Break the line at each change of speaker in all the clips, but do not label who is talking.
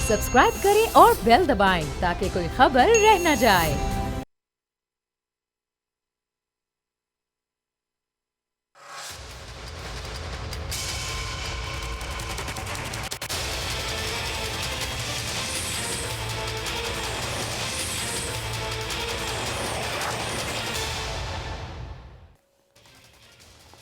Subscribe करें और bell दबाएं ताकि कोई खबर रह न जाए।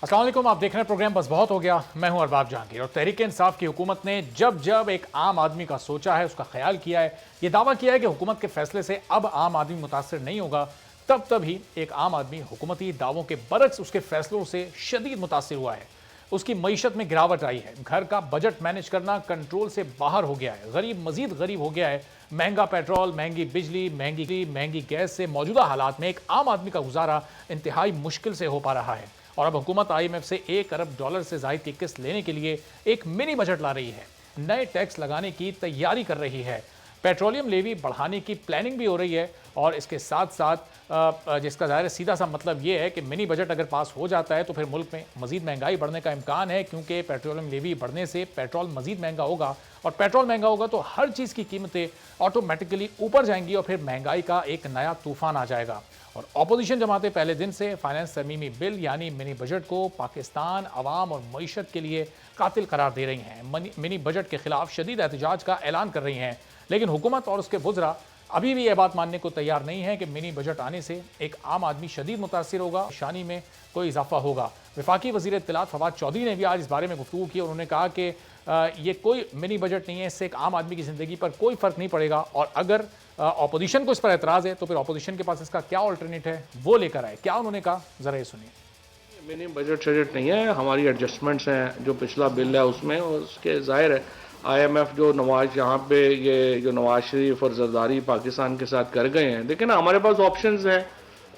अस्सलाम वालेकुम, आप देख रहे हैं प्रोग्राम बस बहुत हो गया। मैं हूं अरबाब जहांगीर और तहरीक इंसाफ की हुकूमत ने जब जब एक आम आदमी का सोचा है, उसका ख्याल किया है, ये दावा किया है कि हुकूमत के फैसले से अब आम आदमी मुतासर नहीं होगा, तब तब ही एक आम आदमी हुकूमती दावों के बरक्स उसके फैसलों से शदीद मुतासर हुआ है। उसकी मईशत में गिरावट आई है, घर का बजट मैनेज करना कंट्रोल से बाहर हो गया है, गरीब मजीद गरीब हो गया है। महंगा पेट्रोल, महंगी बिजली, महंगी गैस से मौजूदा हालात में एक आम आदमी का गुजारा इंतहाई मुश्किल से हो पा रहा है। और अब हुकूमत IMF से $1 अरब से जायद की किस्त लेने के लिए एक मिनी बजट ला रही है, नए टैक्स लगाने की तैयारी कर रही है, पेट्रोलियम लेवी बढ़ाने की प्लानिंग भी हो रही है। और इसके साथ साथ जिसका ज़ाहिर सीधा सा मतलब ये है कि मिनी बजट अगर पास हो जाता है तो फिर मुल्क में मजीद महंगाई बढ़ने का इम्कान है, क्योंकि पेट्रोलियम लेवी बढ़ने से पेट्रोल मजीद महंगा होगा और पेट्रोल महंगा होगा तो हर चीज़ की कीमतें ऑटोमेटिकली ऊपर जाएंगी और फिर महंगाई का एक नया तूफान आ जाएगा। और अपोजिशन जमातें पहले दिन से फाइनेंस तरमीमी बिल यानी मिनी बजट को पाकिस्तान अवाम और मईशत के लिए कातिल करार दे रही हैं। मिनी बजट के खिलाफ शदीद एहतजाज का ऐलान कर रही हैं, लेकिन हुकूमत और उसके वुज़रा अभी भी यह बात मानने को तैयार नहीं है कि मिनी बजट आने से एक आम आदमी शदीद मुतासिर होगा, शानी में कोई इजाफा होगा। वफाकी वज़ीर इत्तलात फवाद चौधरी ने भी आज इस बारे में गुफ्तगू की और उन्होंने कहा कि ये कोई मिनी बजट नहीं है, इससे एक आम आदमी की ज़िंदगी पर कोई फ़र्क नहीं पड़ेगा। और अगर अपोजिशन को इस पर एतराज़ है तो फिर अपोजिशन के पास इसका क्या ऑल्टरनेट है वो लेकर आए। क्या उन्होंने कहा, ज़रा ये सुनिए।
मिनी बजट शजट नहीं है, हमारी एडजस्टमेंट्स हैं जो पिछला बिल है उसमें, और उसके ज़ाहिर है IMF जो नवाज यहाँ पे ये जो नवाज शरीफ और जरदारी पाकिस्तान के साथ कर गए हैं, देखिए ना हमारे पास ऑप्शंस हैं,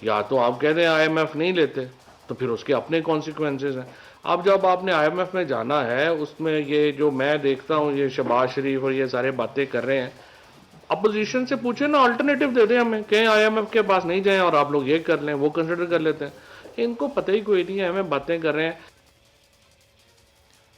या तो आप कहते हैं IMF नहीं लेते तो फिर उसके अपने कॉन्सिक्वेंसेज हैं। अब जब आपने IMF में जाना है, उसमें ये जो मैं देखता हूँ ये शहबाज शरीफ और ये सारे बातें कर रहे हैं, अपोजिशन से पूछे ना, अल्टरनेटिव दे दें हमें, कहें IMF के पास नहीं जाएं और आप लोग ये कर लें, वो कंसिडर कर लेते हैं। इनको पता ही कोई नहीं है, हमें बातें कर रहे हैं।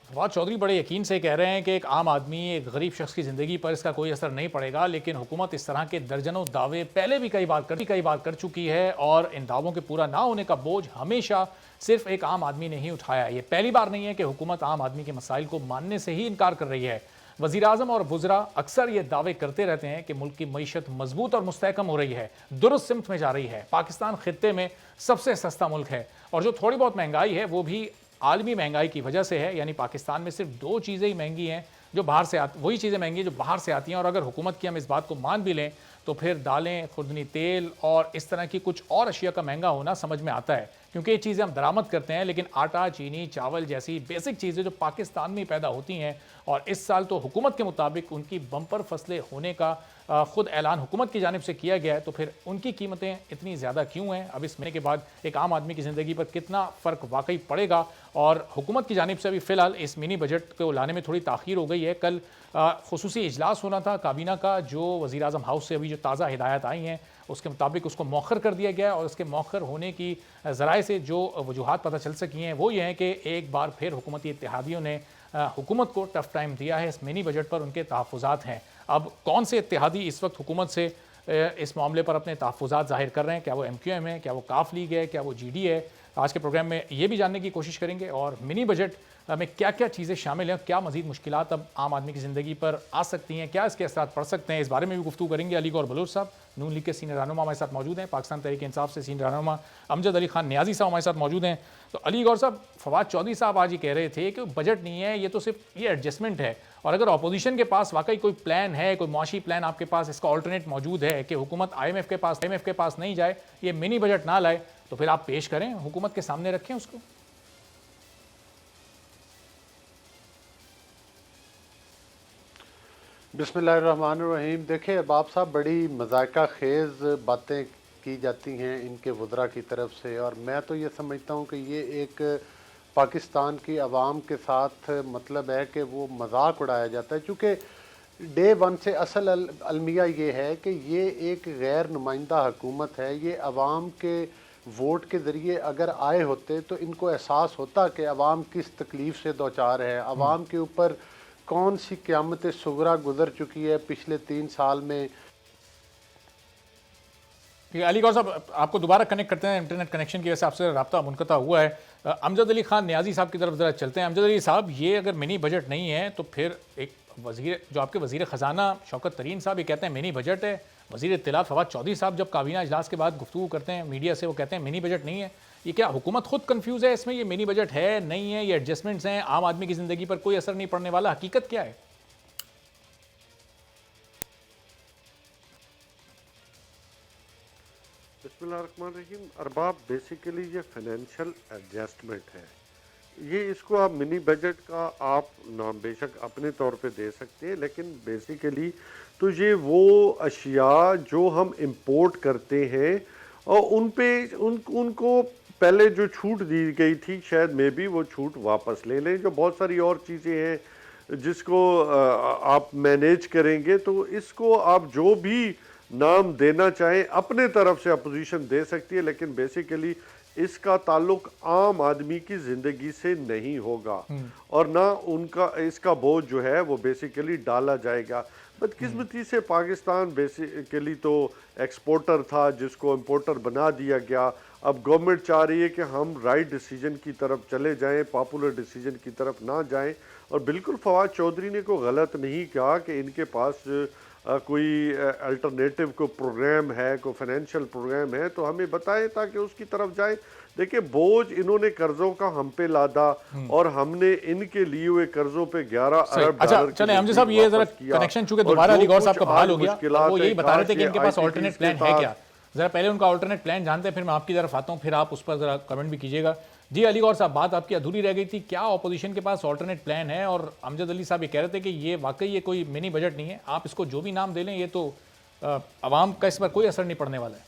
फवाद चौधरी बड़े यकीन से कह रहे हैं कि एक आम आदमी, एक गरीब शख्स की ज़िंदगी पर इसका कोई असर नहीं पड़ेगा, लेकिन हुकूमत इस तरह के दर्जनों दावे पहले भी कई बार कर चुकी है और इन दावों के पूरा ना होने का बोझ हमेशा सिर्फ एक आम आदमी ने ही उठाया। ये पहली बार नहीं है कि हुकूमत आम आदमी के मसाइल को मानने से ही इनकार कर रही है। वज़ीर आज़म और वुज़रा अक्सर ये दावे करते रहते हैं कि मुल्क की मईशत मजबूत और मुस्तहकम हो रही है, दुरुस्त सिमत में जा रही है, पाकिस्तान खित्ते में सबसे सस्ता मुल्क है और जो थोड़ी बहुत महंगाई है वो भी आलमी महंगाई की वजह से है। यानी पाकिस्तान में सिर्फ दो चीज़ें ही महंगी हैं जो बाहर से आती, वही चीज़ें महंगी हैं जो बाहर से आती हैं। और अगर हुकूमत की हम इस बात को मान भी लें तो फिर दालें, खुर्दनी तेल और इस तरह की कुछ और अशिया का महंगा होना समझ में आता है, क्योंकि ये चीज़ें हम दरामद करते हैं, लेकिन आटा, चीनी, चावल जैसी बेसिक चीज़ें जो पाकिस्तान में पैदा होती हैं, और इस साल तो हुकूमत के मुताबिक उनकी बम्पर फसलें होने का खुद ऐलान हुकूमत की जानिब से किया गया है, तो फिर उनकी कीमतें इतनी ज़्यादा क्यों हैं? अब इस महीने के बाद एक आम आदमी की ज़िंदगी पर कितना फ़र्क वाकई पड़ेगा? और हुकूमत की जानिब से अभी फ़िलहाल इस मिनी बजट को लाने में थोड़ी ताख़ीर हो गई है। कल खुसूसी इजलास होना था काबीना का, जो वज़ीर आज़म हाउस से अभी जो ताज़ा हिदायत आई हैं उसके मुताबिक उसको मौखर कर दिया गया है। और उसके मौखर होने की ज़राए से जो वजूहात पता चल सकी हैं वो ये हैं कि एक बार फिर हुकूमती इत्तेहादियों ने हुकूमत को टफ टाइम दिया है। इस मिनी बजट पर उनके तहफ़्फ़ुज़ात हैं। अब कौन से इत्तेहादी इस वक्त हुकूमत से इस मामले पर अपने तहफ़्फ़ुज़ात ज़ाहिर कर रहे हैं? क्या वो MQM है, क्या वो काफ लीग है, क्या वो GD है? आज के प्रोग्राम में ये भी जानने की कोशिश करेंगे। और मिनी बजट में क्या क्या चीज़ें शामिल हैं, क्या मज़ीद मुश्किलात अब आम आदमी की ज़िंदगी पर आ सकती हैं, क्या इसके असरात पड़ सकते हैं, इस बारे में भी गुफ्तगू करेंगे। अली गौर बलोच साहब नून लीग के सीनियर रहनुमा हमारे साथ मौजूद हैं, पाकिस्तान तहरीक इंसाफ से सीनियर रहनुमा अमजद अली खान नियाज़ी साहब हमारे साथ मौजूद हैं। तो अली गौर साहब, फवाद चौधरी साहब आज ही कह रहे थे कि बजट नहीं है, ये तो सिर्फ ये एडजस्टमेंट है, और अगर अपोजिशन के पास वाकई कोई प्लान है, कोई मुआशी प्लान आपके पास, इसका ऑल्टरनेट मौजूद है कि हुकूमत IMF के पास नहीं जाए, ये मिनी बजट ना लाए, तो फिर आप पेश करें, हुकूमत के सामने रखें उसको।
बिस्मिल्लाहिर्रहमानिर्रहीम। देखिए अरबाब साहब, बड़ी मज़ाक़ा ख़ेज़ बातें की जाती हैं इनके वुज़रा की तरफ से, और मैं तो ये समझता हूँ कि ये एक पाकिस्तान की आवाम के साथ मतलब है कि वो मजाक उड़ाया जाता है, चूँकि डे वन से असल अलमिया ये है कि ये एक गैर नुमाइंदा हुकूमत है। ये आवाम के वोट के ज़रिए अगर आए होते तो इनको एहसास होता कि आवाम किस तकलीफ़ से दो चार है, आवाम के ऊपर कौन सी क़यामत सुगरा गुजर चुकी है पिछले 3 साल में।
ठीक है, अली गौर साहब आपको दोबारा कनेक्ट करते हैं, इंटरनेट कनेक्शन की वजह से आपसे रब्ता मुनक़ता हुआ है। अमजद अली खान न्याजी साहब की तरफ ज़रा चलते हैं। अमजद अली साहब, ये अगर मिनी बजट नहीं है तो फिर एक वज़ीर, जो आपके वज़ीर ख़जाना शौकत तरीन साहब, ये कहते हैं मिनी बजट है। वज़ीर इत्तलात फवाद चौधरी साहब जब काबीना इजलास के बाद गुफ्तगू करते हैं मीडिया से, वो कहते हैं मिनी बजट नहीं है। ये क्या हुकूमत खुद कन्फ्यूज़ है इसमें, ये मिनी बजट है नहीं है, ये एडजस्टमेंट्स हैं, आम आदमी की ज़िंदगी पर कोई असर नहीं पड़ने वाला, हकीकत क्या है?
बिस्मिल्लाहिर्रहमानिर्रहीम। अरबाब, बेसिकली ये फाइनेंशियल एडजस्टमेंट है। ये इसको आप मिनी बजट का आप नाम बेशक अपने तौर पे दे सकते हैं, लेकिन बेसिकली तो ये वो अशिया जो हम इंपोर्ट करते हैं और उन पे उनको पहले जो छूट दी गई थी, शायद मे बी वो छूट वापस ले लें। जो बहुत सारी और चीज़ें हैं जिसको आप मैनेज करेंगे, तो इसको आप जो भी नाम देना चाहें अपने तरफ से अपोजिशन दे सकती है, लेकिन बेसिकली इसका ताल्लुक आम आदमी की ज़िंदगी से नहीं होगा और ना उनका इसका बोझ जो है वो बेसिकली डाला जाएगा। बदकिस्मती से पाकिस्तान बेसिकली तो एक्सपोर्टर था जिसको इंपोर्टर बना दिया गया। अब गवर्नमेंट चाह रही है कि हम राइट डिसीजन की तरफ चले जाएं, पॉपुलर डिसीजन की तरफ ना जाएं। और बिल्कुल फवाद चौधरी ने कोई गलत नहीं कहा कि इनके पास कोई अल्टरनेटिव को प्रोग्राम है, कोई फाइनेंशियल प्रोग्राम है, तो हमें बताएं ताकि उसकी तरफ जाएं। देखिए, बोझ इन्होंने कर्जों का हम पे लादा और हमने इनके लिए हुए कर्जों पे 11 अरब
अच्छा,
डॉलर
चले हमजा साहब, ये जरा कनेक्शन चूंकि दोबारा अली गौर साहब का बहाल हो गया, वो यही बता रहे थे कि इनके पास ऑल्टरनेट प्लान है क्या। जरा पहले उनका ऑल्टरनेट प्लान जानते हैं, फिर मैं आपकी तरफ आता हूँ, फिर आप उस पर जरा कमेंट भी कीजिएगा। जी अली गौर साहब, बात आपकी अधूरी रह गई थी, क्या अपोजिशन के पास ऑल्टरनेट प्लान है? और अमजद अली साहब ये कह रहे थे कि ये वाकई ये कोई मिनी बजट नहीं है, आप इसको जो भी नाम दे लें, ये तो आवाम का इस पर कोई असर नहीं पड़ने वाला है।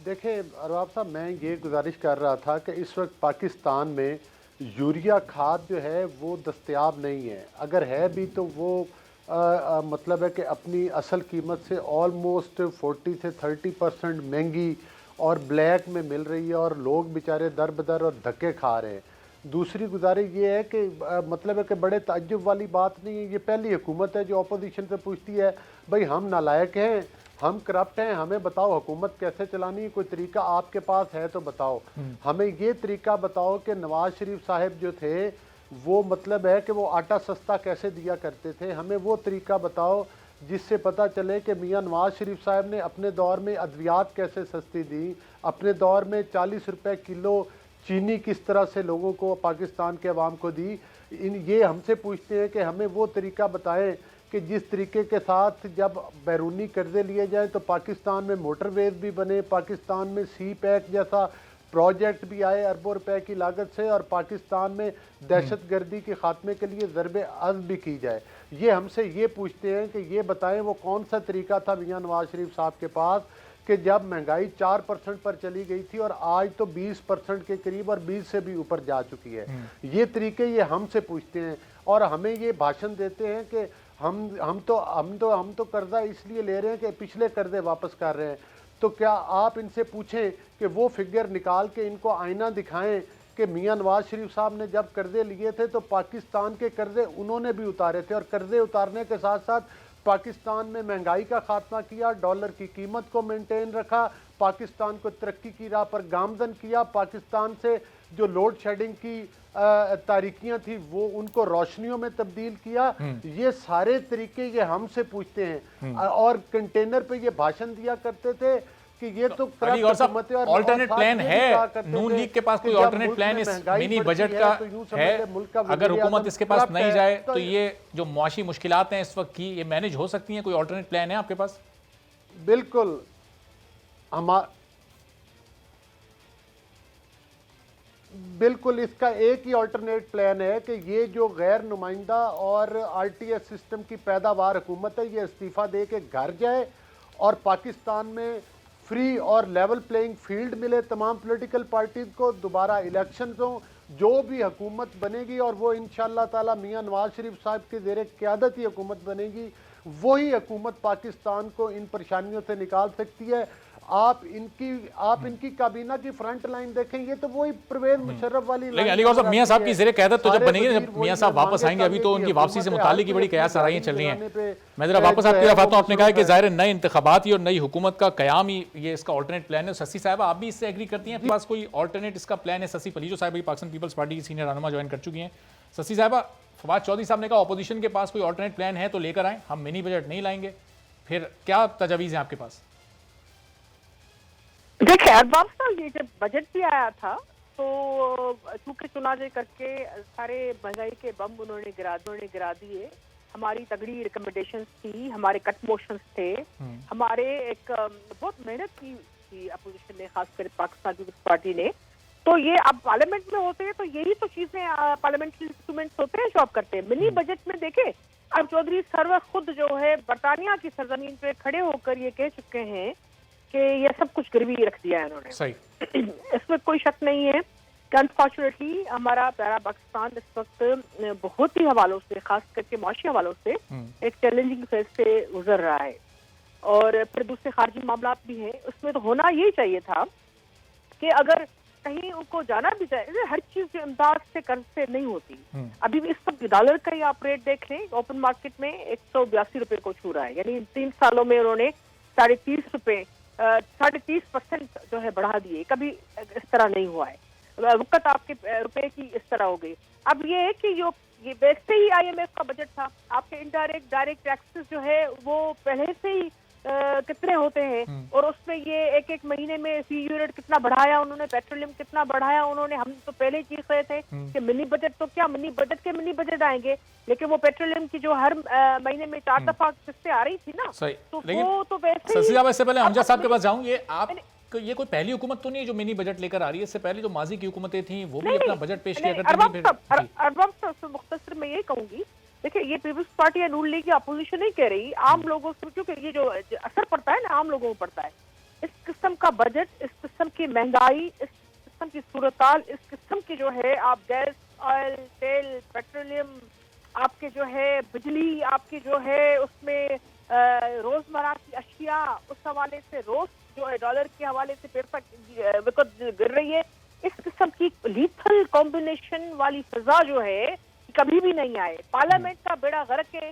देखिए अरबाब साहब, मैं ये गुजारिश कर रहा था कि इस वक्त पाकिस्तान में यूरिया खाद जो है वो दस्तयाब नहीं है। अगर है भी तो वो मतलब है कि अपनी असल कीमत से ऑलमोस्ट 40 से 30% महंगी और ब्लैक में मिल रही है और लोग बेचारे दर बदर और धक्के खा रहे हैं। दूसरी गुजारिश ये है कि मतलब है कि बड़े ताज्जुब वाली बात नहीं है, ये पहली हुकूमत है जो अपोजिशन से पूछती है भाई हम नालायक हैं, हम करप्ट हैं, हमें बताओ हुकूमत कैसे चलानी है, कोई तरीका आपके पास है तो बताओ। हमें ये तरीका बताओ कि नवाज शरीफ साहब जो थे वो मतलब है कि वो आटा सस्ता कैसे दिया करते थे, हमें वो तरीका बताओ जिससे पता चले कि मियाँ नवाज शरीफ साहब ने अपने दौर में अद्वियात कैसे सस्ती दी, अपने दौर में 40 रुपए किलो चीनी किस तरह से लोगों को, पाकिस्तान के अवाम को दी। ये हमसे पूछते हैं कि हमें वो तरीका बताएं कि जिस तरीके के साथ जब बैरूनी कर्जे लिए जाएं तो पाकिस्तान में मोटरवेज भी बने, पाकिस्तान में सी पैक जैसा प्रोजेक्ट भी आए अरबों रुपए की लागत से, और पाकिस्तान में दहशतगर्दी के खात्मे के लिए ज़रबे अज़्म भी की जाए। ये हमसे ये पूछते हैं कि ये बताएं वो कौन सा तरीका था मियाँ नवाज शरीफ साहब के पास कि जब महंगाई 4% पर चली गई थी और आज तो 20% के करीब और 20 से भी ऊपर जा चुकी है। ये तरीके ये हमसे पूछते हैं और हमें ये भाषण देते हैं कि हम तो कर्जा इसलिए ले रहे हैं कि पिछले कर्जे वापस कर रहे हैं। तो क्या आप इनसे पूछें कि वो फिगर निकाल के इनको आईना दिखाएं कि मियाँ नवाज शरीफ साहब ने जब कर्जे लिए थे तो पाकिस्तान के कर्जे उन्होंने भी उतारे थे, और कर्जे उतारने के साथ साथ पाकिस्तान में महंगाई का खात्मा किया, डॉलर की कीमत को मेंटेन रखा, पाकिस्तान को तरक्की की राह पर गामजन किया, पाकिस्तान से जो लोड शेडिंग की तारीकियां थी वो उनको रोशनियों में तब्दील किया। ये सारे तरीके ये हमसे पूछते हैं और कंटेनर पे ये भाषण दिया करते थे कि ये तो
ऑल्टरनेट प्लान है। नून लीग के पास कोई ऑल्टरनेट प्लान इस मिनी बजट का है? अगर हुकूमत इसके पास नहीं जाए तो ये जो मुआशी मुश्किलात हैं इस वक्त की, ये मैनेज हो सकती हैं? कोई ऑल्टरनेट प्लान है आपके पास?
बिल्कुल, बिल्कुल इसका एक ही ऑल्टरनेट प्लान है कि ये जो गैर नुमाइंदा और आरटीएस सिस्टम की पैदावार हुकूमत है, ये इस्तीफ़ा दे के घर जाए और पाकिस्तान में फ्री और लेवल प्लेइंग फील्ड मिले तमाम पॉलिटिकल पार्टीज को, दोबारा इलेक्शन हो, जो भी हुकूमत बनेगी और वो इंशाअल्लाह ताला मियाँ नवाज शरीफ साहब के ज़ेरे क़यादत ही हुकूमत बनेगी, वही हुकूमत पाकिस्तान को इन परेशानियों से निकाल सकती है। आप इनकी काबीना की फ्रंट लाइन देखें, ये तो वही परवेज मुशर्रफ वाली
लेकिन
लाइन
अली गौहर साहब, मियां साहब की ज़ेरे क़यादत तो जब
सारे
बनेगी,
वजीर
जब
वही
मियां साहब वापस
मांगे
आएंगे, अभी तो
करने
उनकी
की
वापसी से
हुकूमत
मुताल्लिक
हाल
बड़ी
पे
कयास आराइयाँ चल रही
लगाने
हैं।
पे
मैं जरा वापस
जो
आपकी
है
तरफ आता
वो
हूँ। आपने कहा कि
मसरूफ है।
ज़ाहिर नए इंतखाबात ही और नई हुकूमत का क़याम ही ये इसका ऑल्टरनेट प्लान है। शशि साहब, आप भी इससे एग्री करती हैं? आपके पास कोई ऑल्टरनेट इसका प्लान है? शशि पलीजो साहब भी पाकिस्तान पीपल्स पार्टी की सीनियर रहनुमा ज्वाइन कर चुकी हैं। शशि साहबा, फवाद चौधरी साहब ने कहा अपोजिशन के पास कोई ऑल्टरनेट प्लान है तो लेकर आएँ, हम मिनी बजट नहीं लाएंगे, फिर क्या तजावीज़ हैं आपके पास?
देखिए अरबाब साहब, ये जब बजट भी आया था तो चूंकि चुनाव करके सारे महंगाई के बम उन्होंने गिरा दिए। हमारी तगड़ी रिकमेंडेशंस थी, हमारे कट मोशंस थे, हमारे एक बहुत मेहनत की थी अपोजिशन ने, खासकर पाकिस्तान पीपल्स पार्टी ने। तो ये अब पार्लियामेंट में होते हैं तो यही तो चीजें पार्लियामेंट्री इंस्ट्रूमेंट्स होते हैं जो आप करते हैं। मिनी बजट में देखे अब चौधरी सरवर खुद जो है बरतानिया की सरजमीन पे खड़े होकर ये कह चुके हैं कि ये सब कुछ गिरवी रख दिया है इन्होंने।
सही।
इसमें कोई शक नहीं है कि अनफॉर्चुनेटली हमारा प्यारा पाकिस्तान इस वक्त बहुत ही हवालों से, खास करके माशी हवालों से एक चैलेंजिंग फेज से गुजर रहा है। और फिर दूसरे खारजी मामला भी हैं। उसमें तो होना यही चाहिए था कि अगर कहीं उनको जाना भी चाहिए, हर चीज जो इमदाद से कर्ज से नहीं होती। अभी भी इस वक्त डॉलर का ही आप रेट देख लें, ओपन मार्केट में 182 रुपए को छू रहा है। यानी 3 सालों में उन्होंने 30.5 रुपए 30% जो है बढ़ा दिए। कभी इस तरह नहीं हुआ है। वक्त आपके रुपए की इस तरह हो गई। अब ये है कि ये वैसे ही IMF का बजट था, आपके इनडायरेक्ट डायरेक्ट टैक्सेस जो है वो पहले से ही कितने होते हैं और उसमें ये एक महीने में फी यूनिट कितना बढ़ाया उन्होंने, पेट्रोलियम कितना बढ़ाया उन्होंने। हम तो पहले चीज कहे थे कि मिनी बजट तो क्या, मिनी बजट आएंगे, लेकिन वो पेट्रोलियम की जो हर महीने में 4 दफा किस्तें आ रही थी ना,
सही।
तो
लेकिन
वो तो वैसे
शशि साहब, इससे पहले अमजद साहब के पास जाऊं, ये कोई पहली हुकूमत तो नहीं है जो मिनी बजट लेकर आ रही है? इससे पहले जो माजी की हुकूमतें थी वो भी अपना बजट पेश किया करती थी।
अरबाब साहब मुख्तसर में यही कहूंगी, देखिए ये पीपल्स पार्टी या नून लीग की अपोजिशन नहीं कह रही, आम लोगों से, क्योंकि ये जो असर पड़ता है ना आम लोगों को पड़ता है। इस किस्म का बजट, इस किस्म की महंगाई, इस किस्म की सूरताल, इस किस्म की जो है आप गैस, ऑयल, तेल, पेट्रोलियम, आपके जो है बिजली, आपकी जो है उसमें रोजमर्रा की अशिया, उस हवाले से रोज जो है डॉलर के हवाले से विकत गिर रही है। इस किस्म की लीथल कॉम्बिनेशन वाली फिजा जो है कभी भी नहीं आए। पार्लियामेंट का बेड़ा गर्क के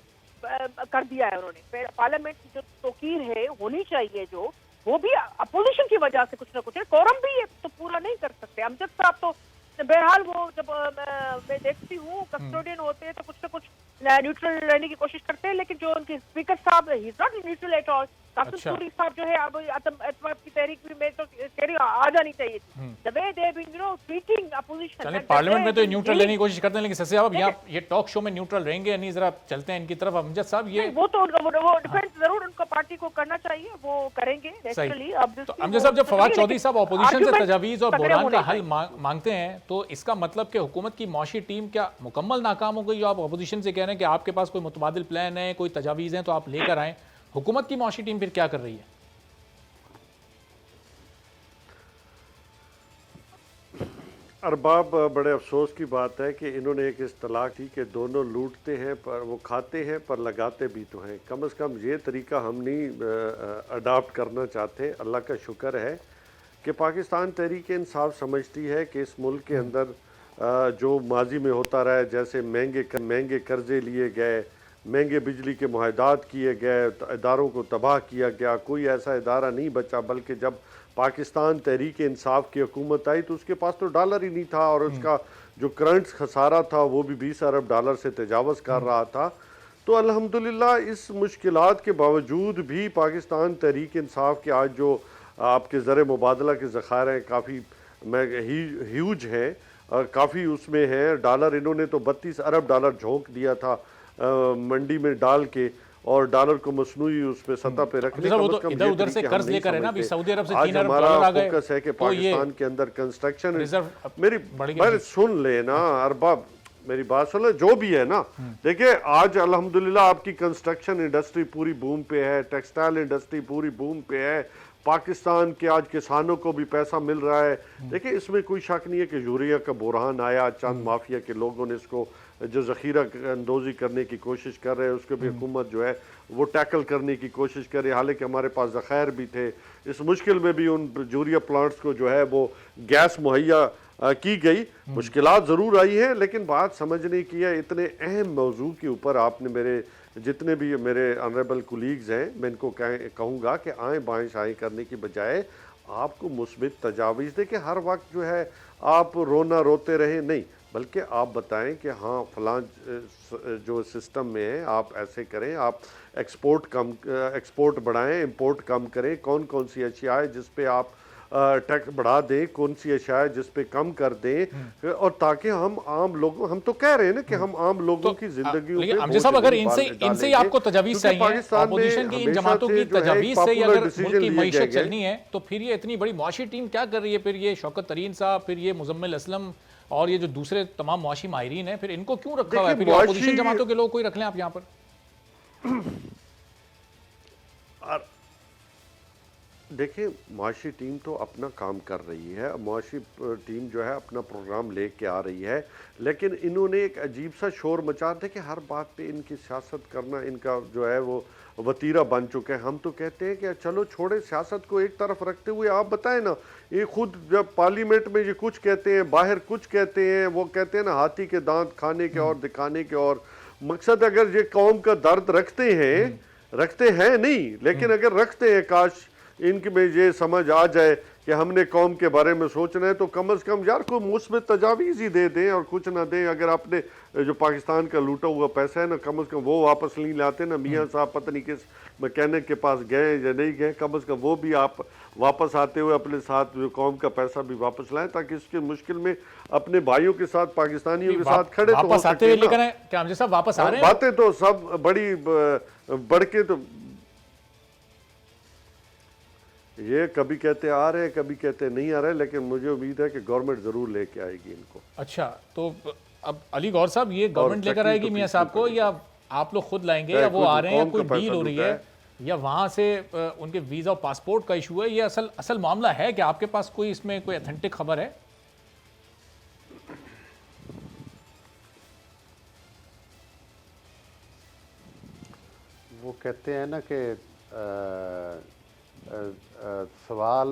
कर दिया है उन्होंने। पार्लियामेंट की जो तौकीर है होनी चाहिए, जो वो भी अपोजिशन की वजह से कुछ ना कुछ है। कोरम भी ये तो पूरा नहीं कर सकते। अमजद साहब तो बहरहाल वो जब मैं देखती हूँ कस्टोडियन होते हैं तो कुछ ना कुछ न्यूट्रल रहने की कोशिश करते हैं, लेकिन जो उनके स्पीकर साहब ही is not neutral at all. Qasim Suri साहब जो है अब एतमाद की तहरीक भी मैं तो कह रही हूँ आ जानी चाहिए थी। The way they been treating opposition.
चलिए, पार्लियामेंट में तो न्यूट्रल लेने की कोशिश करते हैं, लेकिन शशि साहब यहाँ ये टॉक शो में न्यूट्रल रहेंगे या नहीं, जरा चलते हैं इनकी तरफ। अमजद साहब, ये
वो तो वो डिफेंस जरूर उनको पार्टी को करना चाहिए, वो करेंगे नेचुरली।
तो अमजद साहब, जब फवाद चौधरी साहब अपोजिशन से तजावीज और बहरान का हल मांगते हैं तो इसका मतलब कि हुकूमत की मौशी टीम क्या मुकम्मल नाकाम हो गई? जो आप अपोजिशन से कह रहे हैं कि आपके पास कोई मुतबादिल प्लान है, कोई तजावीज़ हैं तो आप लेकर आएँ, हुकूमत की मौशी टीम फिर क्या कर रही है?
अरबाब, बड़े अफसोस की बात है कि इन्होंने एक इस्तिलाह थी कि दोनों लूटते हैं पर वो खाते हैं पर लगाते भी तो हैं। कम से कम ये तरीका हम नहीं अडाप्ट करना चाहते। अल्लाह का शुक्र है कि पाकिस्तान तहरीक इंसाफ समझती है कि इस मुल्क के अंदर जो माजी में होता रहा है, जैसे महंगे कर्जे लिए गए, महंगे बिजली के मुआहदात किए गए, इदारों को तबाह किया गया, कोई ऐसा इदारा नहीं बचा। बल्कि जब पाकिस्तान तहरीक इंसाफ की हुकूमत आई तो उसके पास तो डॉलर ही नहीं था और उसका जो करंट खसारा था वो भी 20 अरब डॉलर से तजावज़ कर रहा था। तो अल्हम्दुलिल्लाह इस मुश्किलात के बावजूद भी पाकिस्तान तहरीक इंसाफ के आज जो आपके ज़र मुबादला के ज़खायर हैं काफ़ी ह्यूज हैं, काफ़ी उसमें हैं। डॉलर इन्होंने तो 32 अरब डॉलर झोंक दिया था मंडी में डाल के, और डॉलर को मसनूई उस पे सतह पे रखने का
तो इधर उधर से कर्ज लेकर है ना, अभी सऊदी अरब से 3 अरब
हमारा
डॉलर आ गए।
फोकस है कि पाकिस्तान के अंदर कंस्ट्रक्शन मेरी सुन लेना अरबाब, मेरी बात सुन ले। जो भी है ना, देखिए आज अल्हम्दुलिल्लाह आपकी कंस्ट्रक्शन इंडस्ट्री पूरी बूम पे है, टेक्सटाइल इंडस्ट्री पूरी बूम पे है, पाकिस्तान के आज किसानों को भी पैसा मिल रहा है। देखिए इसमें कोई शक नहीं है कि यूरिया का बुरहान आया, चंद माफिया के लोगों ने इसको जो ज़ख़ीरा अंदोज़ी करने की कोशिश कर रहे हैं उसको भी हुकूमत जो है वो टैकल करने की कोशिश कर रही है। हालांकि हमारे पास ज़ख़ायर भी थे, इस मुश्किल में भी उन यूरिया प्लांट्स को जो है वो गैस मुहैया की गई। मुश्किलात ज़रूर आई हैं, लेकिन बात समझने की है इतने अहम मौजू के ऊपर आपने मेरे जितने भी मेरे ऑनरेबल कुलीग्स हैं मैं इनको कहूँगा कि आएँ बाएँ शाएँ करने की बजाय आपको मुस्बित तजावीज़ दें कि हर वक्त जो है आप रोना रोते रहें, नहीं, बल्कि आप बताएं कि हाँ फलां जो सिस्टम में है आप ऐसे करें, आप एक्सपोर्ट बढ़ाएं, इंपोर्ट कम करें, कौन कौन सी अशिया है जिस पे आप टैक्स बढ़ा दें, कौन सी अशिया है जिस पे कम कर दें, और ताकि हम आम लोगों, हम तो कह रहे हैं ना कि हम आम लोगों की जिंदगी
लेकिन अमजद साहब अगर इनसे ही आपको तजावीज चाहिए, अपोजिशन की इन जमातों की तजावीज से ही अगर मुल्क की मईशत चलनी है, तो फिर ये इतनी बड़ी मुआशी टीम क्या कर रही है? फिर ये शौकत तरीन साहब, फिर ये मुजम्मिल असलम और ये जो दूसरे तमाम मुआशी माहिरीन हैं, फिर इनको क्यों रखा हुआ है? फिर अपोजिशन जमातों के लोग कोई रख लें आप यहाँ पर।
देखिए मुआशी टीम तो अपना काम कर रही है, मुआशी टीम जो है अपना प्रोग्राम लेके आ रही है, लेकिन इन्होंने एक अजीब सा शोर मचा था कि हर बात पे इनकी सियासत करना इनका जो है वो वतीरा बन चुका है। हम तो कहते हैं कि चलो छोड़े सियासत को एक तरफ रखते हुए आप बताएं ना, ये खुद जब पार्लियामेंट में ये कुछ कहते हैं, बाहर कुछ कहते हैं, वो कहते हैं ना हाथी के दांत खाने के और दिखाने के, और मकसद अगर ये कौम का दर्द रखते हैं नहीं, लेकिन अगर रखते हैं, काश इनके में ये समझ आ जाए कि हमने कौम के बारे में सोचना है, तो कम से कम यार को मुस्बित तजावीज़ ही दे दें और कुछ ना दें। अगर आपने जो पाकिस्तान का लूटा हुआ पैसा है ना, कम से कम वो वापस नहीं लाते ना, मियाँ साहब पता नहीं किस मैकेनिक के पास गए या नहीं गए, कम से कम वो भी आप वापस आते हुए अपने साथ जो कौम का पैसा भी वापस लाएं, ताकि इसके मुश्किल में अपने भाइयों के साथ, पाकिस्तानियों के साथ खड़े तो हो सकते हैं।
क्या अमजद साहब वापस आ रहे हैं?
बातें तो सब बड़ी बढ़ के, तो ये कभी कहते आ रहे हैं, कभी कहते नहीं आ रहे, लेकिन मुझे उम्मीद है कि गवर्नमेंट जरूर लेके आएगी इनको।
अच्छा, तो अब अली गौर साहब ये गवर्नमेंट लेकर आएगी मियां साहब को, या आप लोग खुद लाएंगे, या वो आ रहे हैं, कोई डील हो रही है, या वहां से उनके वीजा और पासपोर्ट का इशू है? ये असल मामला है कि आपके पास कोई इसमें कोई ऑथेंटिक खबर है?
वो कहते हैं ना कि सवाल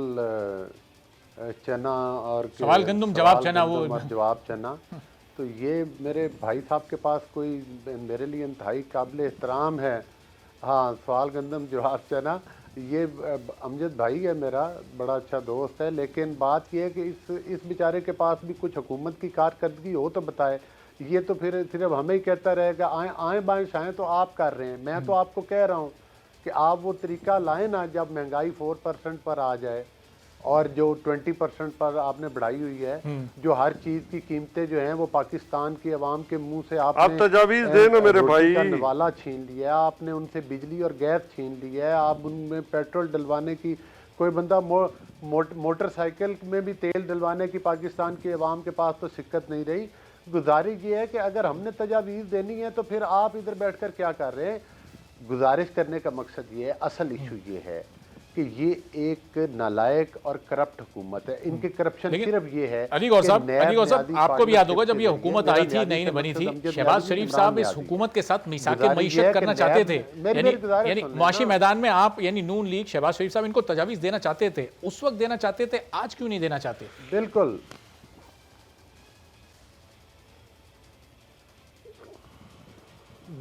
चना और
सवाल गंदम जवाब चना, वो
जवाब चना। तो ये मेरे भाई साहब के पास कोई मेरे लिए इंतहाई काबिल एहतराम है। हाँ, सवाल गंदम जवाब चना, ये अमजद भाई है मेरा, बड़ा अच्छा दोस्त है, लेकिन बात ये है कि इस बेचारे के पास भी कुछ हुकूमत की कारकर्दगी हो तो बताए। ये तो फिर सिर्फ हमें ही कहता रहेगा आए बाएँ शाएँ तो आप कर रहे हैं। मैं तो आपको कह रहा हूँ कि आप वो तरीका लाएं ना, जब महंगाई 4% पर आ जाए और जो 20% पर आपने बढ़ाई हुई है, जो हर चीज़ की कीमतें जो हैं वो पाकिस्तान की आवाम के मुंह से
आप तजावीज़ देना मेरे भाई,
नवाला छीन लिया आपने, उनसे बिजली और गैस छीन लिया है, आप उनमें पेट्रोल डलवाने की, कोई बंदा मोटरसाइकिल में भी तेल डलवाने की पाकिस्तान की आवाम के पास तो शिक्कत नहीं रही। गुजारिश ये है कि अगर हमने तजावीज़ देनी है तो फिर आप इधर बैठकर क्या कर रहे हैं? गुजारिश करने का मकसद ये है, असल इशू ये है कि ये एक नालायक और करप्ट हुकूमत है। इनके करप्शन सिर्फ ये है।
अली गौर साहब, आपको भी याद होगा जब ये हुकूमत आई थी, नई बनी थी, शहबाज शरीफ साहब इस हुकूमत के साथ मिसाक मईशत करना चाहते थे, यानी मुआशी मैदान में आप यानी नून लीग, शहबाज शरीफ साहब इनको तजावीज़ देना चाहते थे, उस वक्त देना चाहते थे, आज क्यों नहीं देना चाहते?
बिल्कुल,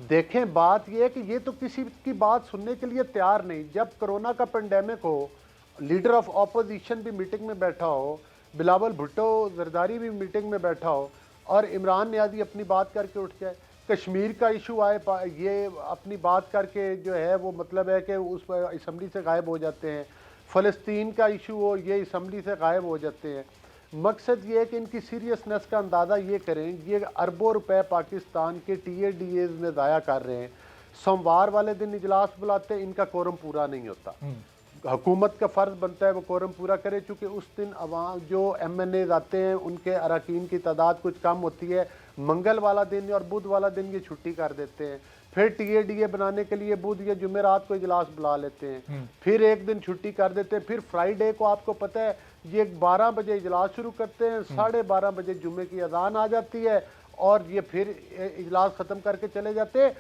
देखें बात यह है कि ये तो किसी की बात सुनने के लिए तैयार नहीं। जब कोरोना का पेंडेमिक हो, लीडर ऑफ ऑपोजिशन भी मीटिंग में बैठा हो, बिलावल भुट्टो जरदारी भी मीटिंग में बैठा हो, और इमरान नियाज़ी अपनी बात करके उठ जाए, कश्मीर का इशू आए, ये अपनी बात करके जो है वो मतलब है कि उस पर असम्बली से गायब हो जाते हैं, फ़लस्तीन का इशू हो, ये असम्बली से गायब हो जाते हैं। मकसद ये है कि इनकी सीरियसनेस का अंदाज़ा ये करें, ये अरबों रुपए पाकिस्तान के TADAs में ज़ाया कर रहे हैं। सोमवार वाले दिन इजलास बुलाते हैं, इनका कोरम पूरा नहीं होता। हुकूमत का फ़र्ज़ बनता है वो कोरम पूरा करे, चूँकि उस दिन अवाम जो MNAs आते हैं उनके अरकान की तादाद कुछ कम होती है। मंगल वाला दिन और बुध वाला दिन ये छुट्टी कर देते हैं। फिर टीएडीए बनाने के लिए बुध या जुमेरात को इजलास बुला लेते हैं, फिर एक दिन छुट्टी कर देते हैं, फिर फ्राइडे को आपको पता है ये 12 बजे इजलास शुरू करते हैं, 12:30 बजे जुमे की अजान आ जाती है और ये फिर इजलास ख़त्म करके चले जाते हैं।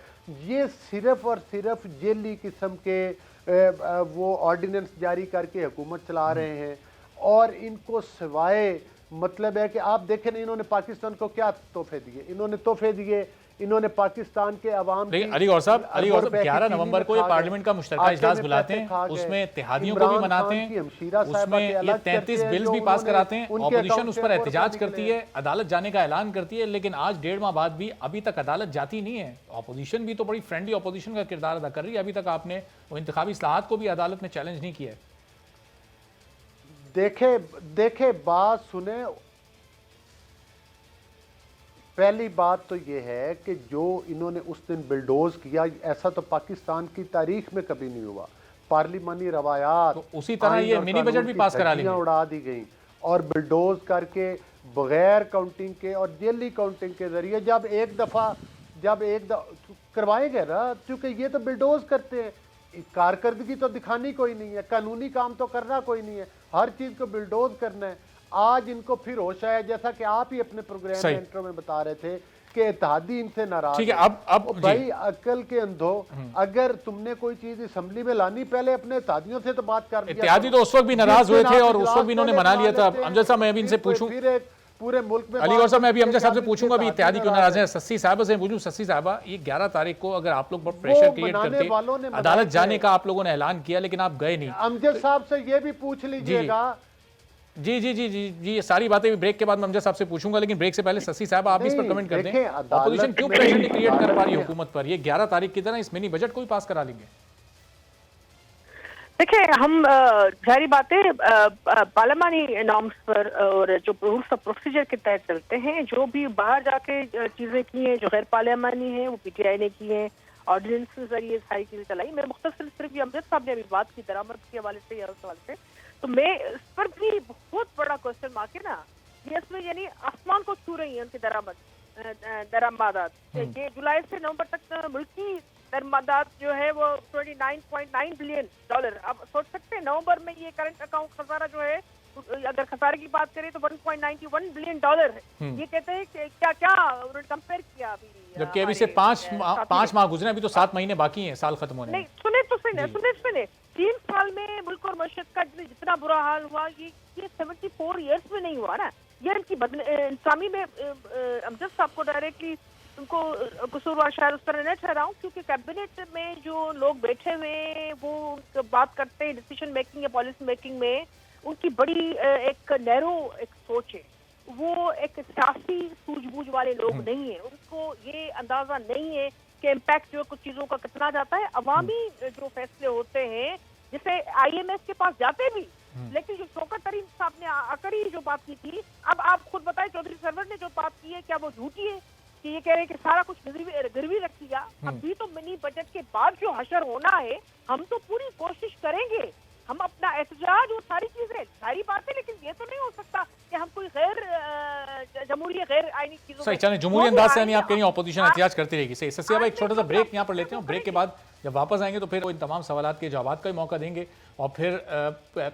ये सिर्फ और सिर्फ जेली किस्म के वो ऑर्डिनेंस जारी करके हुकूमत चला रहे हैं और इनको सिवाय मतलब है कि आप देखें ना इन्होंने पाकिस्तान को क्या तोहफे दिए, इन्होंने तोहफे दिए, इन्होंने पाकिस्तान के अवाम
लेकिन अली गौर साहब 11 नवंबर को ये पार्लियामेंट का मुश्तरका इजलास बुलाते हैं, उसमें इत्तेहादियों को भी मनाते हैं, उसमें ये 33 बिल्स भी पास कराते हैं, ऑपोजिशन उस पर एहतजाज करती है, अदालत जाने का ऐलान करती है, लेकिन आज 1.5 माह बाद भी अभी तक अदालत जाती नहीं है। ऑपोजिशन भी तो बड़ी फ्रेंडली ऑपोजिशन का किरदार अदा कर रही है, अभी तक आपने वो इंतखाबी इस्लाहात को भी अदालत में चैलेंज नहीं किया है।
देखे बात सुने, पहली बात तो ये है कि जो इन्होंने उस दिन बिल्डोज किया ऐसा तो पाकिस्तान की तारीख में कभी नहीं हुआ। पार्लिमानी रवायात
तो उसी तरह ये मिनी बजट भी पास करा लेंगे,
उड़ा दी गई और बिल्डोज करके बगैर काउंटिंग के और जेली काउंटिंग के जरिए जब एक दफा करवाएंगे ना, क्योंकि ये तो बिल्डोज करते हैं, कारकर्दगी तो दिखानी कोई नहीं है, कानूनी काम तो करना कोई नहीं है, हर चीज को बिल्डोज करना है। आज इनको फिर होश आया, जैसा कि आप ही अपने प्रोग्राम में इंट्रो में बता रहे थे कि इत्तेहादी इनसे नाराज।
ठीक है, अब
भाई अकल के अंधो, अगर तुमने कोई चीज असेंबली में लानी पहले अपने इत्तेहादियों से तो बात कर लिया।
इत्तेहादी तो उस वक्त भी नाराज हुए थे और उस वक्त भी इन्होंने मना लिया था। अमजद साहब मैं भी इनसे पूछूं,
पूरे मुल्क में
अली गौर साहब मैं भी अमजद साहब से पूछूंगा भी इत्तेहादी क्यों नाराज है। सस्सी साहब से पूछूं, सस्सी साहबा ये 11 तारीख को अगर आप लोग प्रेशर क्रिएट करते अदालत जाने का आप लोगों ने ऐलान किया लेकिन आप गए नहीं।
अमजद साहब से ये भी पूछ लीजिएगा।
जी जी जी जी जी ये सारी बातें भी ब्रेक के बाद मैं अमजद साहब से पूछूंगा, लेकिन ब्रेक से पहले सस्सी साहब आप इस पर कमेंट कर दें, ऑपोजिशन क्यों प्रेशर नहीं क्रिएट कर पा रही है हुकूमत पर? ये 11 तारीख की तरह इस मिनी बजट को ही पास करा लेंगे।
देखिए, हम जारी बातें पार्लियामानी नॉर्म्स पर और जो रूल्स ऑफ प्रोसीजर के तहत चलते हैं। जो भी बाहर जाके चीजें की हैं जो गैर पार्लियामानी हैं वो पीटीआई ने की हैं, ऑर्डिनेंस के जरिए सारी चीजें चलाई। मैं मुख्तसर सिर्फ ये अमजद साहब ने अभी बात की दरामद के हवाले से या उस हवाले से, तो मैं इस पर भी बहुत बड़ा क्वेश्चन मार्क है ना, ये इसमें यानी आसमान को छू रही है उनकी दरामदात। ये जुलाई से नवंबर तक मुल्की दरमादात जो है वो $29.9 बिलियन। अब सोच सकते हैं नवंबर में ये करंट अकाउंट खसारा जो है, अगर खसारे की बात करें तो $1.91 बिलियन है। ये कहते हैं कि क्या उन्होंने कंपेयर किया अभी,
जबकि अभी से 5 माह गुजरे, अभी तो 7 महीने बाकी हैं साल खत्म होने में।
नहीं सुने 3 साल में मुल्क और मशरक का जितना बुरा हाल हुआ ये 74 ईयर्स में नहीं हुआ ना। ये इनकी इंसामी में अमजद साहब को डायरेक्टली उनको कसूरवार शायद उस तरह नहीं ठहराऊं, क्योंकि कैबिनेट में जो लोग बैठे हुए वो बात करते हैं डिसीजन मेकिंग या पॉलिसी मेकिंग में, उनकी बड़ी एक नैरो एक सोच है। वो एक सियासी सूझबूझ वाले लोग नहीं है, उनको ये अंदाजा नहीं है कि इम्पैक्ट जो कुछ चीजों का कितना जाता है। अवामी जो फैसले होते हैं जैसे IMF के पास जाते भी, लेकिन जो शौकत तरीन साहब ने आकर ही जो बात की थी, अब आप खुद बताएं चौधरी सरवर ने जो बात की है क्या वो झूठी है कि ये कह रहे हैं कि सारा कुछ गिरवी रख लिया? अभी तो मिनी बजट के बाद जो हशर होना है, हम तो पूरी कोशिश करेंगे, हम अपना एहतजाज वो सारी चीजें सारी बातें, लेकिन ये तो नहीं हो सकता कि हम कोई गैर जमहूरी गैर आईनी चीजों
सही चलें जमहूरी अंदाज से आप कहीं ऑपोजिशन एहतजाज करती रहेगी। सही सस्सी अब एक छोटा सा ब्रेक यहाँ पर लेते हैं, ब्रेक के बाद जब वापस आएंगे तो फिर इन तमाम सवालात के जवाब का मौका देंगे और फिर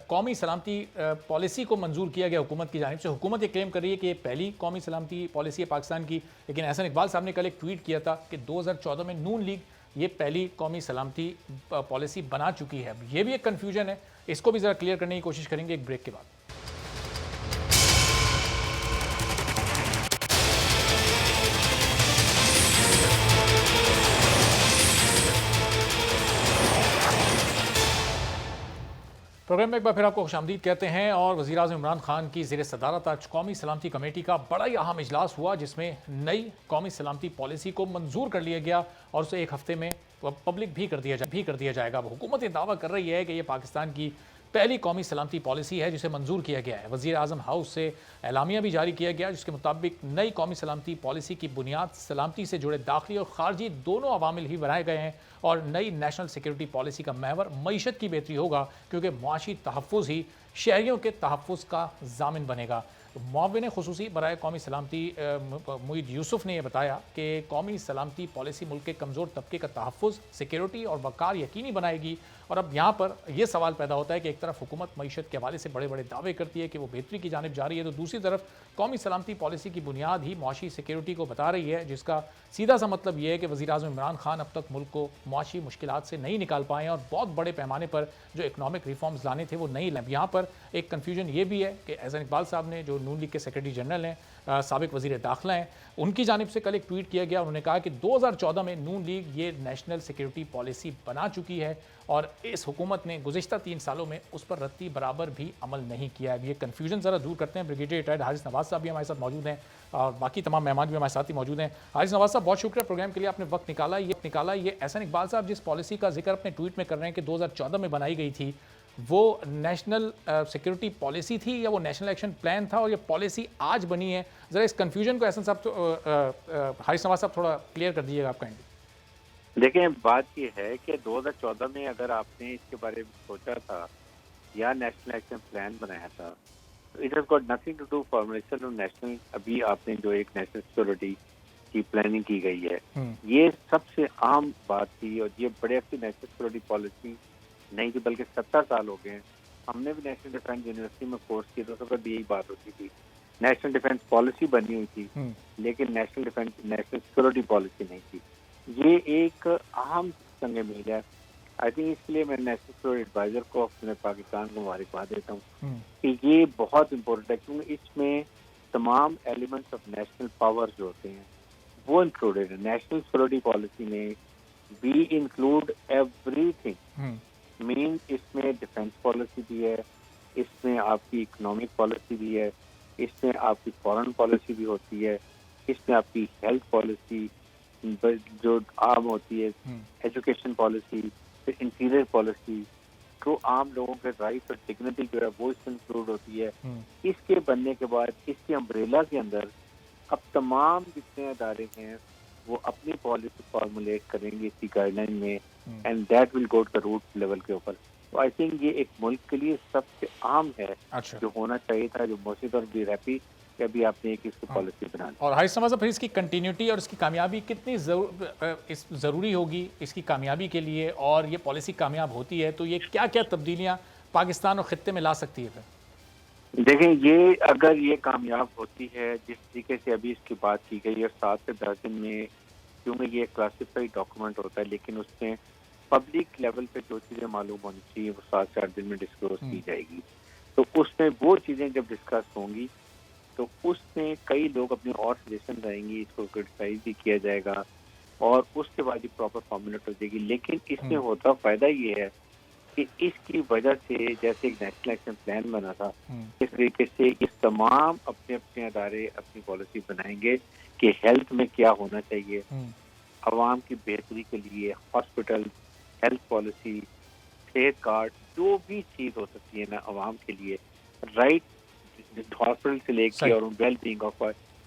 कौमी सलामती पॉलिसी को मंजूर किया गया हुकूमत की जानिब से। हुकूमत ये क्लेम कर रही है कि ये पहली कौमी सलामती पॉलिसी है पाकिस्तान की, लेकिन एहसन इकबाल साहब ने कल एक ट्वीट किया था कि 2014 में नून लीग ये पहली कौमी सलामती पॉलिसी बना चुकी है। ये भी एक कन्फ्यूजन है, इसको भी ज़रा क्लियर करने की कोशिश करेंगे एक ब्रेक के बाद। प्रोग्राम में एक बार फिर आपको खुशामदीद कहते हैं और वज़ीर-ए-आज़म इमरान खान की ज़ेर सदारत आज कौमी सलामती कमेटी का बड़ा ही अहम इजलास हुआ, जिसमें नई कौमी सलामती पॉलिसी को मंजूर कर लिया गया और उसे एक हफ्ते में पब्लिक भी कर दिया जाएगा। हुकूमत ये दावा कर रही है कि ये पाकिस्तान की पहली कौमी सलामती पॉलिसी है जिसे मंजूर किया गया है। वज़ीर-ए-आज़म हाउस से एलामिया भी जारी किया गया जिसके मुताबिक नई कौमी सलामती पॉलिसी की बुनियाद सलामती से जुड़े दाखिली और खारजी दोनों अवामिल ही बनाए गए हैं और नई नेशनल सिक्योरिटी पॉलिसी का महवर मईशत की बेहतरी होगा, क्योंकि मुआशी तहफ़्फ़ुज़ ही शहरियों के तहफ़्फ़ुज़ का ज़ामिन बनेगा। मुआविन खुसूसी बराए कौमी सलामती मुईद यूसुफ ने यह बताया कि कौमी सलामती पॉलिसी मुल्क के कमज़ोर तबके का तहफ़्फ़ुज़, सिक्योरिटी और वक़ार यकीनी बनाएगी। और अब यहाँ पर यह सवाल पैदा होता है कि एक तरफ हुकूमत मईशत के हवाले से बड़े बड़े दावे करती है कि वो बेहतरी की जानिब जा रही है, तो दूसरी तरफ कौमी सलामती पॉलिसी की बुनियाद ही मुआशी सिक्योरिटी को बता रही है, जिसका सीधा सा मतलब यह है कि वज़ीर-ए-आज़म इमरान खान अब तक मुल्क को मुआशी मुश्किलात से नहीं निकाल पाए और बहुत बड़े पैमाने पर जो इकनॉमिक रिफॉर्म्स लाने थे वो नहीं लाए। यहाँ पर एक कन्फ्यूजन ये भी है कि एहसन इकबाल साहब ने, जो नून लीग के सेक्रेटरी जनरल हैं, साबिक वज़ीर दाखिला हैं, उनकी जानिब से कल एक ट्वीट किया गया। उन्होंने कहा कि 2014 में नून लीग ये नेशनल सिक्योरिटी पॉलिसी बना चुकी है और इस हुकूमत ने गुज़िश्ता 3 सालों में उस पर रत्ती बराबर भी अमल नहीं किया है। अब ये कन्फ्यूजन ज़रा दूर करते हैं। ब्रिगेडियर रिटायर्ड हारिस नवाज़ साहब भी हमारे साथ मौजूद हैं और बाकी तमाम मेहमान भी हमारे साथ ही मौजूद हैं। हारिस नवाज़ साहब, बहुत शुक्रिया प्रोग्राम के लिए, आपने वक्त निकाला। ये एहसन इकबाल साहब जिस पॉलिसी का जिक्र अपने ट्वीट में कर रहे हैं कि 2014 में बनाई गई थी, वो नेशनल सिक्योरिटी पॉलिसी थी या वो नेशनल एक्शन प्लान था, और ये पॉलिसी आज बनी है? ज़रा इस कन्फ्यूजन को एहसन साहब, हारिस नवाज़ साहब थोड़ा क्लियर कर दीजिएगा आप काइंडली।
देखें, बात यह है कि 2014 में अगर आपने इसके बारे में सोचा था या नेशनल एक्शन प्लान बनाया था, तो it has got nothing to do formulation of national. अभी आपने जो एक नेशनल सिक्योरिटी की प्लानिंग की गई है, ये सबसे आम बात थी और ये बड़े अच्छी नेशनल सिक्योरिटी पॉलिसी नहीं थी, बल्कि 70 साल हो गए। हमने भी नेशनल डिफेंस यूनिवर्सिटी में कोर्स किया, तो सब यही बात होती थी, नेशनल डिफेंस पॉलिसी बनी हुई थी लेकिन नेशनल सिक्योरिटी पॉलिसी नहीं थी। ये एक अहम संग मील है। आई थिंक इसके लिए मैं नेशनल सिक्योरिटी एडवाइजर को अपने पाकिस्तान को मुबारकबाद देता हूँ कि ये बहुत इम्पोर्टेंट है, क्योंकि इसमें तमाम एलिमेंट्स ऑफ नेशनल पावर जो होते हैं वो इंक्लूडेड है। नेशनल सिक्योरिटी पॉलिसी में वी इंक्लूड एवरीथिंग, मीन इसमें डिफेंस पॉलिसी भी है, इसमें आपकी इकोनॉमिक पॉलिसी भी है, इसमें आपकी फॉरेन पॉलिसी भी होती है, इसमें आपकी हेल्थ पॉलिसी जो आम होती है, एजुकेशन पॉलिसी, फिर इंटीरियर पॉलिसी, तो आम लोगों के राइट और डिग्निटी जो है वो इसमें इंक्लूड होती है। इसके बनने के बाद इसके अम्ब्रेला के अंदर अब तमाम जितने अदारे हैं वो अपनी पॉलिसी फॉर्मुलेट करेंगे इसी गाइडलाइन में, and that will go to the root level के ऊपर। तो आई थिंक ये एक मुल्क के लिए सबसे आम है। अच्छा। जो होना चाहिए था, जो मोसिद और बी हैप्पी कि अभी आपने एक इसकी पॉलिसी बना ली।
और हारिस नवाज़, फिर इसकी कंटिन्यूटी और इसकी कामयाबी कितनी ज़रूरी होगी इसकी कामयाबी के लिए, और ये पॉलिसी कामयाब होती है तो ये क्या क्या तब्दीलियाँ पाकिस्तान और ख़ित्ते में ला सकती है? फिर
देखें, ये अगर ये कामयाब होती है जिस तरीके से अभी इसकी बात की गई है, 7 से 10 दिन में, क्योंकि ये क्लासिफाइड डॉक्यूमेंट होता है, लेकिन उसमें पब्लिक लेवल पे जो चीज़ें मालूम होनी चाहिए वो 7-4 दिन में डिस्क्लोज की जाएगी। तो उसमें वो चीज़ें जब डिस्कस होंगी तो उसमें कई लोग अपने और सजेशन रहेंगी, इसको क्रिटिसाइज भी किया जाएगा और उसके बाद ही प्रॉपर फॉर्मुलेट हो जाएगी। लेकिन इसमें होता फ़ायदा ये है कि इसकी वजह से जैसे एक नेशनल एक्शन प्लान बना था, इस तरीके से इस तमाम अपने अपने अदारे अपनी पॉलिसी बनाएंगे कि हेल्थ में क्या होना चाहिए, आवाम की बेहतरी के लिए हॉस्पिटल, हेल्थ पॉलिसी, सेहत कार्ड, जो भी चीज़ हो सकती है ना आवाम के लिए, राइट हॉस्पिटल से लेके और well being of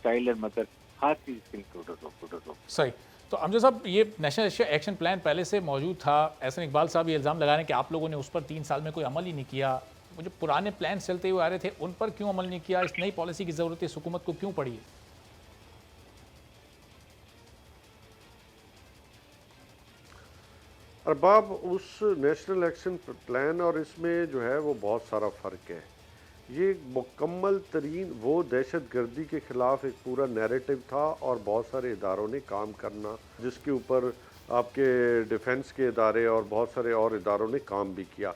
child and mother, her cheese included हो।
सही। तो अमजद साहब, ये नेशनल एक्शन प्लान पहले से मौजूद था। एहसन इकबाल साहब ये इल्ज़ाम लगा रहे हैं कि आप लोगों ने उस पर 3 साल में कोई अमल ही नहीं किया। वो जो पुराने प्लान चलते हुए आ रहे थे उन पर क्यों अमल नहीं किया? इस नई पॉलिसी की ज़रूरत इस हुकूमत को क्यों पड़ी है?
अरबाब, उस नेशनल एक्शन प्लान और इसमें जो है वो बहुत सारा फ़र्क है। ये मुकम्मल तरीन वो दहशत गर्दी के ख़िलाफ़ एक पूरा नैरेटिव था और बहुत सारे इदारों ने काम करना, जिसके ऊपर आपके डिफेंस के इदारे और बहुत सारे और इदारों ने काम भी किया।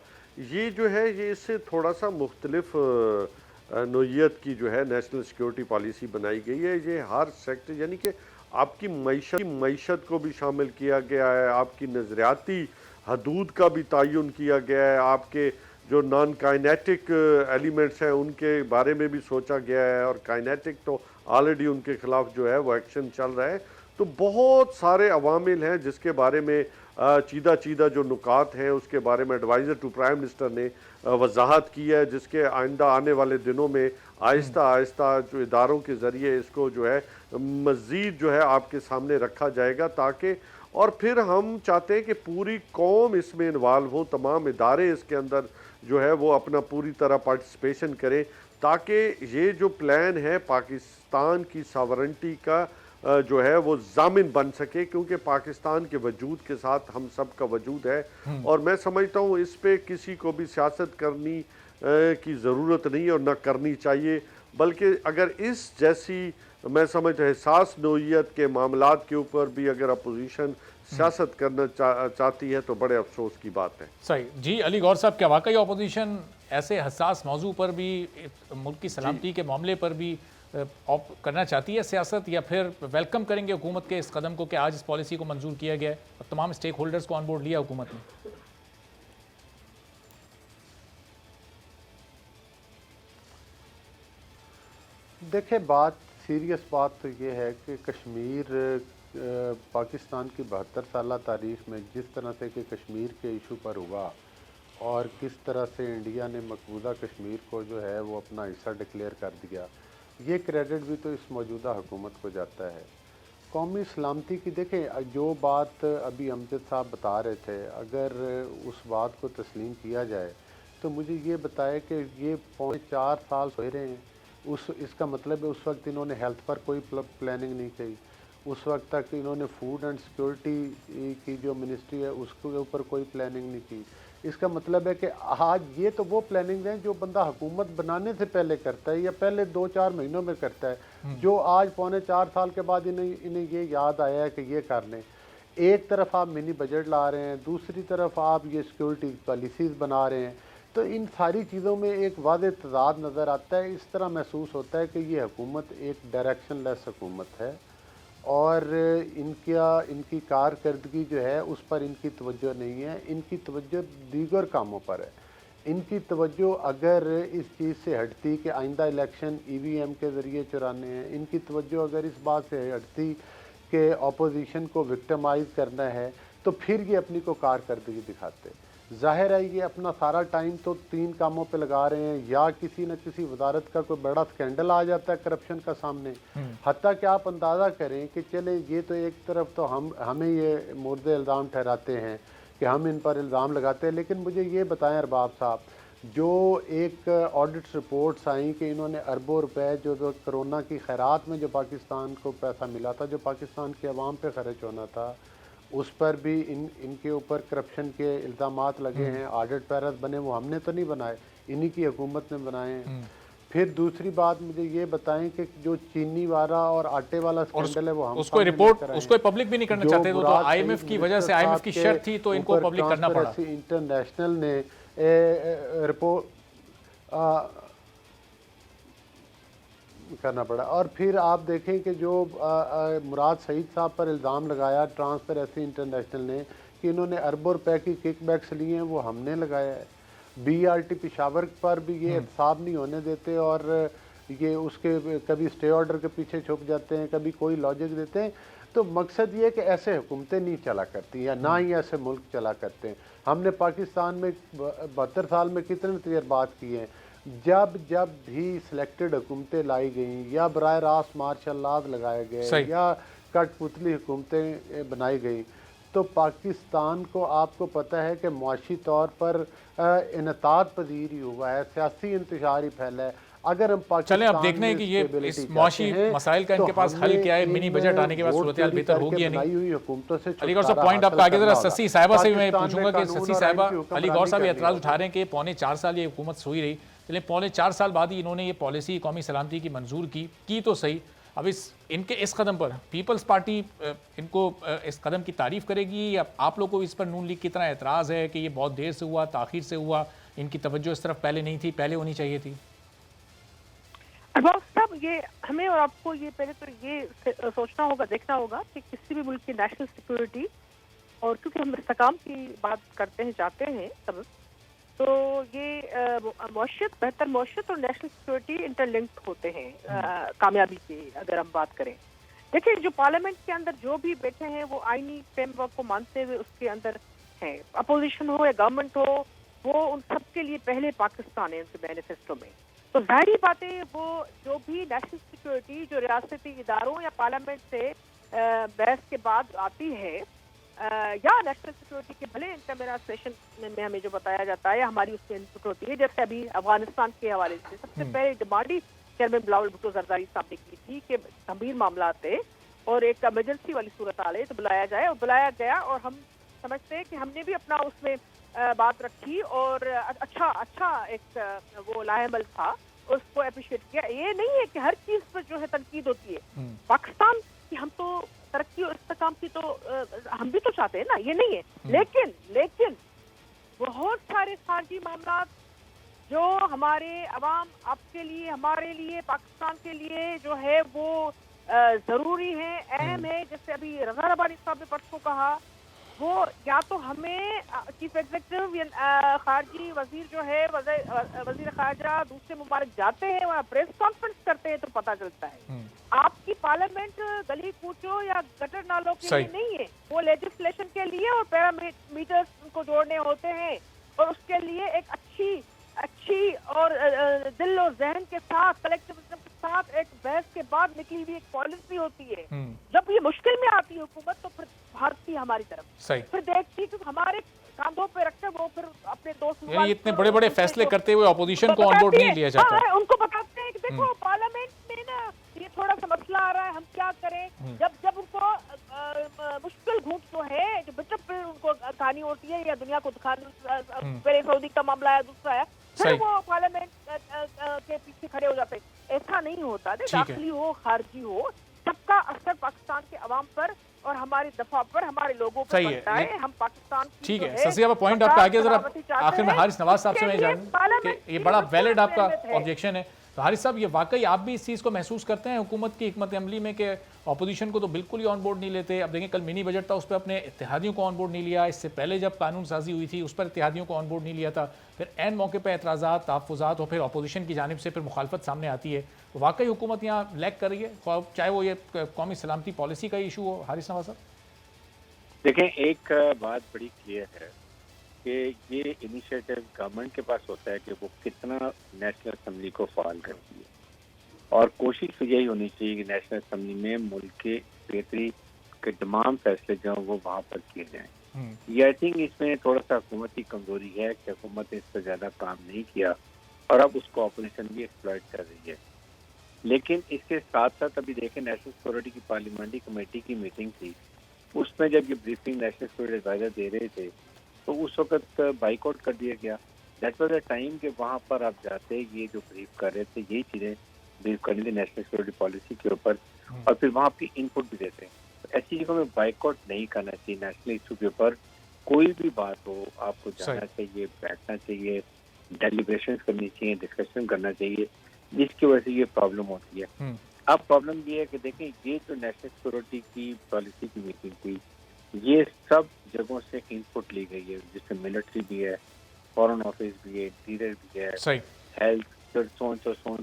ये जो है ये इससे थोड़ा सा मुख्तलिफ नोयत की जो है नेशनल सिक्योरिटी पॉलिसी बनाई गई है। ये हर सेक्टर, यानी कि आपकी मईशत को भी शामिल किया गया है, आपकी नज़रियाती हदूद का भी तयन किया गया है, आपके जो नॉन काइनेटिक एलिमेंट्स हैं उनके बारे में भी सोचा गया है, और काइनेटिक तो ऑलरेडी उनके ख़िलाफ़ जो है वो एक्शन चल रहा है। तो बहुत सारे अवामिल हैं जिसके बारे में चीदा जो नुकात हैं उसके बारे में एडवाइज़र टू प्राइम मिनिस्टर ने वजाहत की है, जिसके आइंदा आने वाले दिनों में आहिस्ता आहिस्ता जो इदारों के ज़रिए इसको जो है मज़ीद जो है आपके सामने रखा जाएगा, ताकि और फिर हम चाहते हैं कि पूरी कौम इसमें इन्वॉल्व हो, तमाम इदारे इसके अंदर जो है वो अपना पूरी तरह पार्टिसिपेशन करें, ताकि ये जो प्लान है पाकिस्तान की सॉवरेंटी का जो है वो जामिन बन सके, क्योंकि पाकिस्तान के वजूद के साथ हम सब का वजूद है। और मैं समझता हूँ इस पे किसी को भी सियासत करनी की ज़रूरत नहीं और न करनी चाहिए, बल्कि अगर इस जैसी मैं समझता हसास नौइयत के मामलात के ऊपर भी अगर अपोजिशन सियासत करना चाहती है तो बड़े अफसोस की बात है।
सही जी। अली गौर साहब, क्या वाकई अपोजिशन ऐसे हसास मौजू पर भी, मुल्क की सलामती के मामले पर भी करना चाहती है सियासत, या फिर वेलकम करेंगे हुकूमत के इस कदम को कि आज इस पॉलिसी को मंजूर किया गया है और तमाम स्टेक होल्डर्स को ऑन बोर्ड लिया हुकूमत ने?
देखिए, सीरियस बात तो ये है कि कश्मीर पाकिस्तान की 72 साल तारीख में जिस तरह से कि कश्मीर के इशू पर हुआ और किस तरह से इंडिया ने मकबूजा कश्मीर को जो है वो अपना हिस्सा डिक्लेयर कर दिया, ये क्रेडिट भी तो इस मौजूदा हुकूमत को जाता है। कौमी सलामती की देखें, जो बात अभी अमजद साहब बता रहे थे, अगर उस बात को तस्लीम किया जाए तो मुझे ये बताए कि ये 4 साल हो रहे हैं, इसका मतलब है उस वक्त इन्होंने हेल्थ पर कोई प्लानिंग नहीं की, उस वक्त तक इन्होंने फूड एंड सिक्योरिटी की जो मिनिस्ट्री है उसके ऊपर कोई प्लानिंग नहीं की। इसका मतलब है कि आज ये तो वो प्लानिंग है जो बंदा हुकूमत बनाने से पहले करता है या पहले 2-4 महीनों में करता है, जो आज 4.25 साल के बाद इन्हें ये याद आया है कि ये कर लें। एक तरफ आप मिनी बजट ला रहे हैं, दूसरी तरफ आप ये सिक्योरिटी पॉलिसीज़ बना रहे हैं, तो इन सारी चीज़ों में एक वाज़ेह तज़ाद नज़र आता है। इस तरह महसूस होता है कि ये हुकूमत एक डायरेक्शन लेस हुकूमत है और इनकी कारकर्दगी जो है उस पर इनकी तवज्जो नहीं है, इनकी तवज्जो दीगर कामों पर है। इनकी तवज्जो अगर इस चीज़ से हटती कि आइंदा इलेक्शन EVM के ज़रिए चुराने हैं, इनकी तवज्जो अगर इस बात से हटती कि अपोजिशन को विक्टिमाइज़ करना है, तो फिर ये अपनी को कारकर्दगी दिखाते। ज़ाहिर है ये अपना सारा टाइम तो 3 कामों पे लगा रहे हैं, या किसी न किसी वजारत का कोई बड़ा स्कैंडल आ जाता है करप्शन का सामने, हत्ता कि आप अंदाज़ा करें कि चले ये तो एक तरफ तो हमें ये मुर्द इल्ज़ाम ठहराते हैं कि हम इन पर इल्ज़ाम लगाते हैं, लेकिन मुझे ये बताएं अरबाब साहब, जो एक ऑडिट रिपोर्ट्स आई कि इन्होंने अरबों रुपए जो कोरोना की खैरात में जो पाकिस्तान को पैसा मिला था, जो पाकिस्तान के अवाम पे खर्च होना था, उस पर भी इनके ऊपर करप्शन के इल्ज़ामात लगे हैं। ऑडिट पैरस बने, वो हमने तो नहीं बनाए, इन्हीं की हुकूमत ने बनाए हैं। फिर दूसरी बात मुझे ये बताएं कि जो चीनी वाला और आटे वाला स्कैंडल है वो हम
उसको रिपोर्ट उसको पब्लिक भी नहीं करना चाहते, तो IMF की वजह से, IMF की शर्त थी तो इनको पब्लिक करना पड़ा।
इंटरनेशनल ने रिपोर्ट करना पड़ा। और फिर आप देखें कि जो मुराद सईद साहब पर इल्ज़ाम लगाया ट्रांसपेरेंसी इंटरनेशनल ने कि इन्होंने अरबों रुपए की किकबैक्स लिए हैं, वो हमने लगाया है। BRT पेशावर पर भी ये एहतसाब नहीं होने देते और ये उसके कभी स्टे ऑर्डर के पीछे छुप जाते हैं, कभी कोई लॉजिक देते हैं। तो मकसद ये कि ऐसे हुकूमतें नहीं चला करती या ना ही ऐसे मुल्क चला करते हैं। हमने पाकिस्तान में 72 साल में कितने तजर्बात किए हैं, जब भी सिलेक्टेड हुकूमतें लाई गई या बराह रास्त मार्शल लॉज लगाए गए या कठपुतली हुकूमतें बनाई गई, तो पाकिस्तान को आपको पता है कि मुआशी तौर पर इनताद पजीर ही हुआ है, सियासी इंतशार ही फैला है। अगर हम
चलें अब देखने हैं कि ये इस मुआशी मसाइल का इनके पास हल क्या है। मिनी बजट आने के बाद सूरत-ए-हाल बेहतर होगी या नहीं? अली गौर साहब, पॉइंट आपका आगे जरा सस्सी साहिबा से भी मैं पूछूंगा कि सस्सी साहिबा, अली गौर साहब एतराज़ उठा रहे हैं कि 4.25 साल ये हुकूमत सोई रही, चले 4.25 साल बाद ही इन्होंने ये पॉलिसी कौमी सलामती की मंजूर की तो सही। अब इनके इस कदम पर पीपल्स पार्टी इनको इस कदम की तारीफ करेगी, या आप लोग को इस पर नून लीग की तरह एतराज़ है कि ये बहुत देर से हुआ, ताख़ीर से हुआ, इनकी तवज्जो इस तरफ पहले नहीं थी, पहले होनी चाहिए थी?
अरबाब साहब, ये हमें और आपको ये पहले तो ये सोचना होगा, देखना होगा कि किसी भी मुल्क की नेशनल सिक्योरिटी, और क्योंकि हम इस्तेकाम की बात करते हैं जाते हैं सब, तो ये मौशियत, बेहतर मौशियत और नेशनल सिक्योरिटी इंटरलिंक्ड होते हैं कामयाबी की अगर हम बात करें। देखिए, जो पार्लियामेंट के अंदर जो भी बैठे हैं वो आईनी फ्रेमवर्क को मानते हुए उसके अंदर हैं, अपोजिशन हो या गवर्नमेंट हो, वो उन सब के लिए पहले पाकिस्तान है उनके मैनिफेस्टो में। तो जाहिर बात है वो जो भी नेशनल सिक्योरिटी जो रियासती इदारों या पार्लियामेंट से बहस के बाद आती है, या नेशनल सिक्योरिटी के भले इंटरम एडमिनिस्ट्रेशन में हमें जो बताया जाता है या हमारी उसमें इनपुट होती है, जैसे अभी अफगानिस्तान के हवाले से सबसे पहले डिमांड ही चेयरमैन बिलावल भुट्टो जरदारी साहब ने की थी कि गंभीर मामला थे और एक इमरजेंसी वाली सूरत हाल है तो बुलाया जाए, और बुलाया गया और हम समझते हैं कि हमने भी अपना उसमें बात रखी और अच्छा एक वो लाहेमल था, उसको अप्रिशिएट किया। ये नहीं है कि हर चीज पर जो है तनकीद होती है। पाकिस्तान की हम तो तरक्की और इस्तेकाम की तो हम भी तो चाहते हैं ना, ये नहीं है, लेकिन बहुत सारे खारजी मामला जो हमारे अवाम, आपके लिए, हमारे लिए, पाकिस्तान के लिए जो है वो जरूरी है, अहम है। जैसे अभी रजा रबानी साहब ने परसों कहा, वो या तो हमें चीफ एग्जीक्यूटिव या खारजी वजीर जो है वजीर खारजा दूसरे मुबारक जाते हैं, वहाँ प्रेस कॉन्फ्रेंस करते हैं तो पता चलता है। आपकी पार्लियामेंट गली कूचो या गटर नालों के लिए नहीं है, वो लेजिस्लेशन के लिए और पैरामीटर्स उनको जोड़ने होते हैं, और उसके लिए एक अच्छी और दिल और जहन के साथ, कलेक्टिविज्म के साथ एक बहस के बाद निकली हुई एक पॉलिसी होती है। जब ये मुश्किल में आती है हुकूमत तो फिर भारती हमारी तरफ, फिर देखती कि हमारे कांधों पे रखते वो फिर अपने दोस्त,
यानी इतने बड़े बड़े फैसले करते हुए अपोजिशन को ऑन बोर्ड नहीं लिया जाता।
हाँ, उनको बताते हैं कि देखो पार्लियामेंट में ना ये थोड़ा सा मसला आ रहा है, हम क्या करें। जब उनको मुश्किल घूंट जो है, जो बिटर पे उनको कहानी होती है या दुनिया को दिखाने, पहले सऊदी का मामला है, दूसरा है, फिर वो पार्लियामेंट के पीछे खड़े हो जाते हैं। ऐसा नहीं होता, दाखिली हो खारजी हो, सबका असर पाकिस्तान के अवाम पर और हमारी दफा पर, हमारे लोगों पर पड़ता है। हम पाकिस्तान
ठीक है, ससी आप पॉइंट आपका आगे जरा आखिर में हारिस नवाज साहब से मैं जानूं कि ये बड़ा वैलिड आपका ऑब्जेक्शन है, तो हारिस साहब ये वाकई आप भी इस चीज़ को महसूस करते हैं हुकूमत की हिकमत अमली में कि अपोजिशन को तो बिल्कुल ही ऑन बोर्ड नहीं लेते। अब देखें कल मिनी बजट था, उस पर अपने इत्तेहादियों को ऑन बोर्ड नहीं लिया, इससे पहले जब कानून साजी हुई थी उस पर इत्तेहादियों को ऑन बोर्ड नहीं लिया था, फिर एन मौके पर एतराज़ात, तहफ़्फ़ुज़ात और फिर अपोजिशन की जानिब से फिर मुखालफत सामने आती है। वाकई हुकूमत यहाँ लैग कर रही है, चाहे वो ये कौमी सलामती पॉलिसी का इशू हो। हारिस नवाज साहब
देखें, एक बात बड़ी क्लियर है कि ये इनिशिएटिव गवर्नमेंट के पास होता है कि वो कितना नेशनल असम्बली को फाल करती है, और कोशिश यही होनी चाहिए कि नेशनल असम्बली में मुल्क के बेहतरी के तमाम फैसले जो वो वहाँ पर किए जाएं। ये आई थिंक इसमें थोड़ा सा हुकूमत की कमजोरी है कि हुकूमत ने इस पर ज़्यादा काम नहीं किया और अब उसको अपोजिशन भी एक्सप्लॉइट कर रही है। लेकिन इसके साथ साथ अभी देखें, नेशनल सिक्योरिटी की पार्लियामेंट्री कमेटी की मीटिंग थी, उसमें जब ये ब्रीफिंग नेशनल सिक्योरिटी एडवाइजर दे रहे थे तो उस वक्त बाइकआउट कर दिया गया। दैट वाज द टाइम कि वहाँ पर आप जाते, ये जो ब्रीफ कर रहे थे यही चीज़ें ब्रीफ करनी थी नेशनल सिक्योरिटी पॉलिसी के ऊपर, और फिर वहाँ आपकी इनपुट भी देते हैं। तो ऐसी जगह में बाइकआउट नहीं करना चाहिए। नेशनल इशू के ऊपर कोई भी बात हो, आपको जाना चाहिए, बैठना चाहिए, डेलिब्रेशन करनी चाहिए, डिस्कशन करना चाहिए, जिसकी वजह से ये प्रॉब्लम होती है। अब प्रॉब्लम ये है कि देखें, ये जो नेशनल सिक्योरिटी की पॉलिसी की मीटिंग थी, ये सब जगहों से इनपुट ली गई है, जिसमें मिलिट्री भी है, फॉरेन ऑफिस भी है, इंटीरियर भी है, हेल्थ, फिर सोन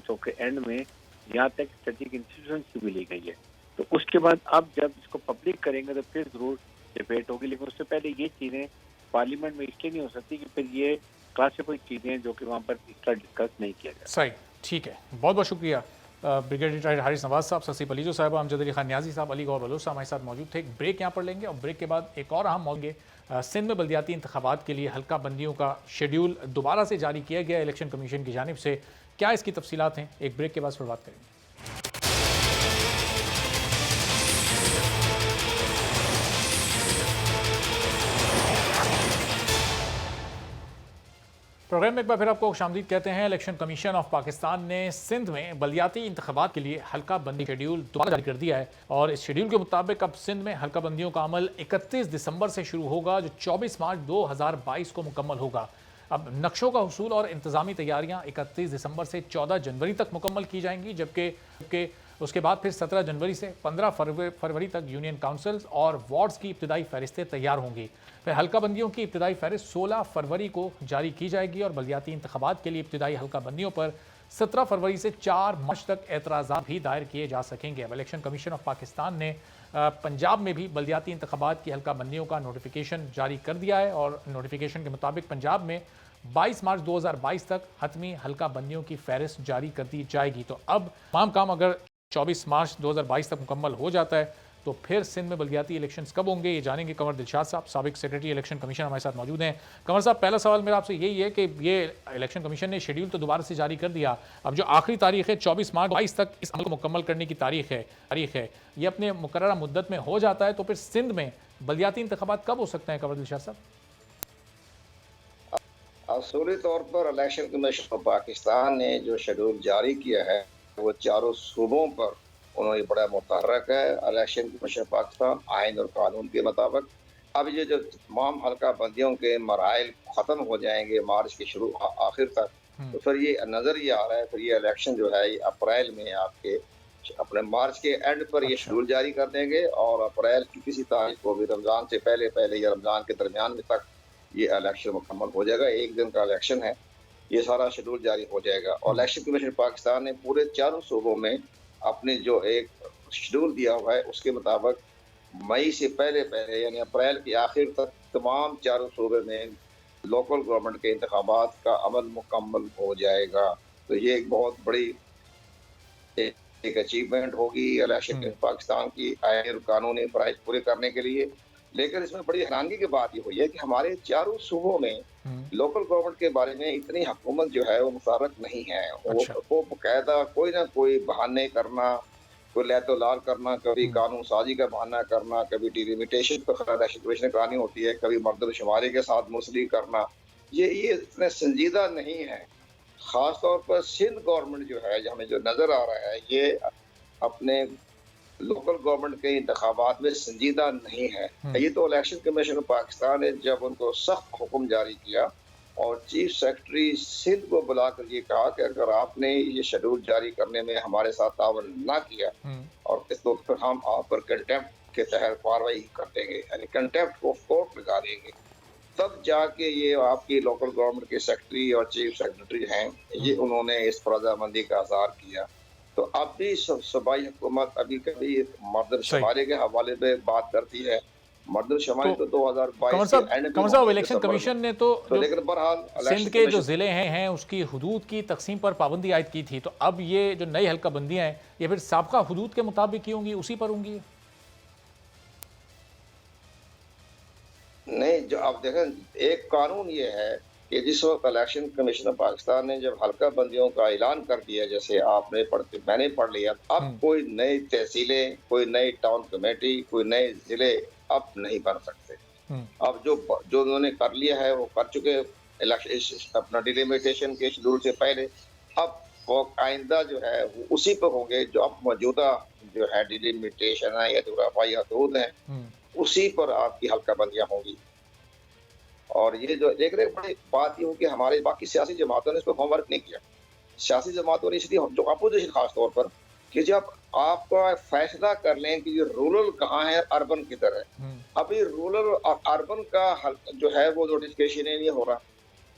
के एंड में यहाँ तक स्टैटिक इंस्टीट्यूशन की भी ली गई है। तो उसके बाद अब जब इसको पब्लिक करेंगे तो फिर जरूर डिबेट होगी, लेकिन उससे पहले ये चीज़ें पार्लियामेंट में इसलिए नहीं हो सकती कि फिर ये क्लासिफाई चीज़ें हैं जो कि वहाँ पर इसका डिस्कस नहीं किया जाए।
सही, ठीक है, बहुत बहुत शुक्रिया ब्रिगेडियर रिटायर्ड हारिस नवाज साहब, ससी पलीजो साहब, अमजद अली खान न्याजी साहब, अली गौर बलोच साहब हमारे साथ मौजूद थे। एक ब्रेक यहाँ पर लेंगे और ब्रेक के बाद एक और अहम मौजूद सिंध में बल्दियाती इंतखाबात के लिए हल्का बंदियों का शेड्यूल दोबारा से जारी किया गया इलेक्शन कमीशन की जानिब से। क्या इसकी तफसीलात हैं, एक ब्रेक के बाद फिर बात करेंगे। प्रोग्राम में एक बार फिर आपको खुशामदीद कहते हैं। इलेक्शन कमीशन ऑफ पाकिस्तान ने सिंध में बल्दियाती इंतखाबात के लिए हल्का बंदी शेड्यूल दोबारा जारी कर दिया है, और इस शेड्यूल के मुताबिक अब सिंध में हल्का बंदियों का अमल 31 दिसंबर से शुरू होगा, जो 24 मार्च 2022 को मुकम्मल होगा। अब नक्शों का हुसूल और इंतजामी तैयारियाँ 31 दिसंबर से 14 जनवरी तक मुकम्मल की जाएंगी, जबकि उसके बाद फिर 17 जनवरी से 15 फरवरी तक यूनियन काउंसिल्स और वार्ड्स की इब्तदाई फहरिस्तें तैयार होंगी। फिर हल्का बंदियों की इब्तदाई फहरिस्त 16 फरवरी को जारी की जाएगी, और बल्दियाती इंतखाबात के लिए इब्तदाई हल्का बंदियों पर 17 फरवरी से 4 मार्च तक एतराज़ात भी दायर किए जा सकेंगे। अब इलेक्शन कमीशन ऑफ पाकिस्तान ने पंजाब में भी बल्दियाती इंतखाबात की हल्का बंदियों का नोटिफिकेशन जारी कर दिया है, और नोटिफिकेशन के मुताबिक पंजाब में 22 मार्च 2022 तक हतमी हल्का बंदियों की फहरिस्त जारी कर दी जाएगी। तो अब तमाम काम अगर 24 मार्च 2022 तक मुकम्मल हो जाता है तो फिर सिंध में बलदियाती इलेक्शंस कब होंगे, ये जानेंगे कंवर दिलशाद साहब, साबिक सेक्रेटरी इलेक्शन कमीशन हमारे साथ मौजूद हैं। कंवर साहब, पहला सवाल मेरा आपसे यही है कि ये इलेक्शन कमीशन ने शेड्यूल तो दोबारा से जारी कर दिया, अब जो आखिरी तारीख है 24 मार्च 22 तक इस अमल को मुकम्मल करने की तारीख है, ये अपने मुकर्ररा मुद्दत में हो जाता है, तो फिर सिंध में बलदियाती इंतखाबात कब हो सकते हैं कंवर दिलशाद साहब?
असूली तौर पर इलेक्शन कमीशन ऑफ पाकिस्तान ने जो शेड्यूल जारी किया है वो चारों सूबों पर उन्होंने बड़ा मुतहर्रक है। इलेक्शन कमीशन पाकिस्तान आइन और कानून के मुताबिक अब ये जो तमाम हल्का बंदियों के मराइल ख़त्म हो जाएंगे मार्च के शुरू आखिर तक, तो फिर ये नज़र ये आ रहा है फिर ये इलेक्शन जो है ये अप्रैल में आपके अपने मार्च के एंड पर ये शेड्यूल जारी कर देंगे और अप्रैल की किसी तारीख को भी रमज़ान से पहले या रमज़ान के दरमियान में तक ये इलेक्शन मुकम्मल हो जाएगा। एक दिन का इलेक्शन है, ये सारा शेड्यूल जारी हो जाएगा। और इलेक्शन कमीशन पाकिस्तान ने पूरे चारों सूबों में अपने जो एक शेड्यूल दिया हुआ है उसके मुताबिक मई से पहले यानी अप्रैल के आखिर तक तमाम चारों सूबे में लोकल गवर्नमेंट के इंतखाबात का अमल मुकम्मल हो जाएगा। तो ये एक बहुत बड़ी एक अचीवमेंट होगी इलेक्शन पाकिस्तान की आइन और कानूनी फ़राइज़ पूरे करने के लिए। लेकिन इसमें बड़ी हैरानगी की बात ये हुई है कि हमारे चारों सूबों में लोकल गवर्नमेंट के बारे में इतनी हुकूमत जो है वो मुतारक नहीं है। वो बाकायदा कोई ना कोई बहाने करना, कोई लैतो लाल करना, कभी कानून साजी का बहाना करना, कभी डिलिमिटेशन पर करानी होती है, कभी मर्दमशुमारी के साथ मुसली करना, ये इतने संजीदा नहीं है। ख़ास तौर पर सिंध गवर्नमेंट जो है हमें जो नज़र आ रहा है ये अपने लोकल गवर्नमेंट के इंतखाबात में संजीदा नहीं है। ये तो इलेक्शन कमीशन पाकिस्तान ने जब उनको सख्त हुक्म जारी किया और चीफ सेक्रेटरी सिंध को बुलाकर ये कहा कि अगर आपने ये शेड्यूल जारी करने में हमारे साथ तावन ना किया और तो फिर हम आप पर कंटेम्प्ट के तहत कार्रवाई कर देंगे, यानी कंटेम्प्ट को कोर्ट लगा देंगे, तब जाके ये आपकी लोकल गवर्नमेंट के सेक्रेटरी और चीफ सेक्रेटरी हैं ये उन्होंने इस रजामंदी का इज़हार किया। तो अब भी सूबाई हुकूमत अभी कभी मर्दमशुमारी के हवाले पे बात करती है। मर्दमशुमारी तो 2022 के एंड में
इलेक्शन कमीशन ने तो
लेकिन बहरहाल
सिंध के जो जिले हैं उसकी हुदूद की तकसीम पर पाबंदी आयद की थी, तो अब ये जो नई हल्का बंदियां हैं ये फिर साबका हुदूद के मुताबिक ही होंगी, उसी पर होंगी?
नहीं, जो आप देखें एक कानून ये है कि जिस वक्त इलेक्शन कमीशन पाकिस्तान ने जब हल्का बंदियों का ऐलान कर दिया, जैसे आपने मैंने पढ़ लिया, अब कोई नई तहसीलें, कोई नई टाउन कमेटी, कोई नए जिले अब नहीं बन सकते। अब जो उन्होंने कर लिया है वो कर चुके इलेक्शन अपना डिलिमिटेशन के शेड्यूल से पहले। अब वो आइंदा जो है वो उसी पर होंगे जो अब मौजूदा जो है डिलिमिटेशन है या जुग्राफियाई हदूद है उसी पर आपकी हल्का बंदियां होंगी। और ये जो देख रहे बड़ी बात ये हो कि हमारे बाकी सियासी जमातों ने इस पर होमवर्क नहीं किया। सियासी जमातों ने इसलिए जो अपोजिशन खास तौर पर कि जब आपका फैसला कर लें कि ये रूरल कहाँ है अर्बन किधर है, अभी रूरल और अर्बन का जो है वो नोटिफिकेशन ही नहीं हो रहा,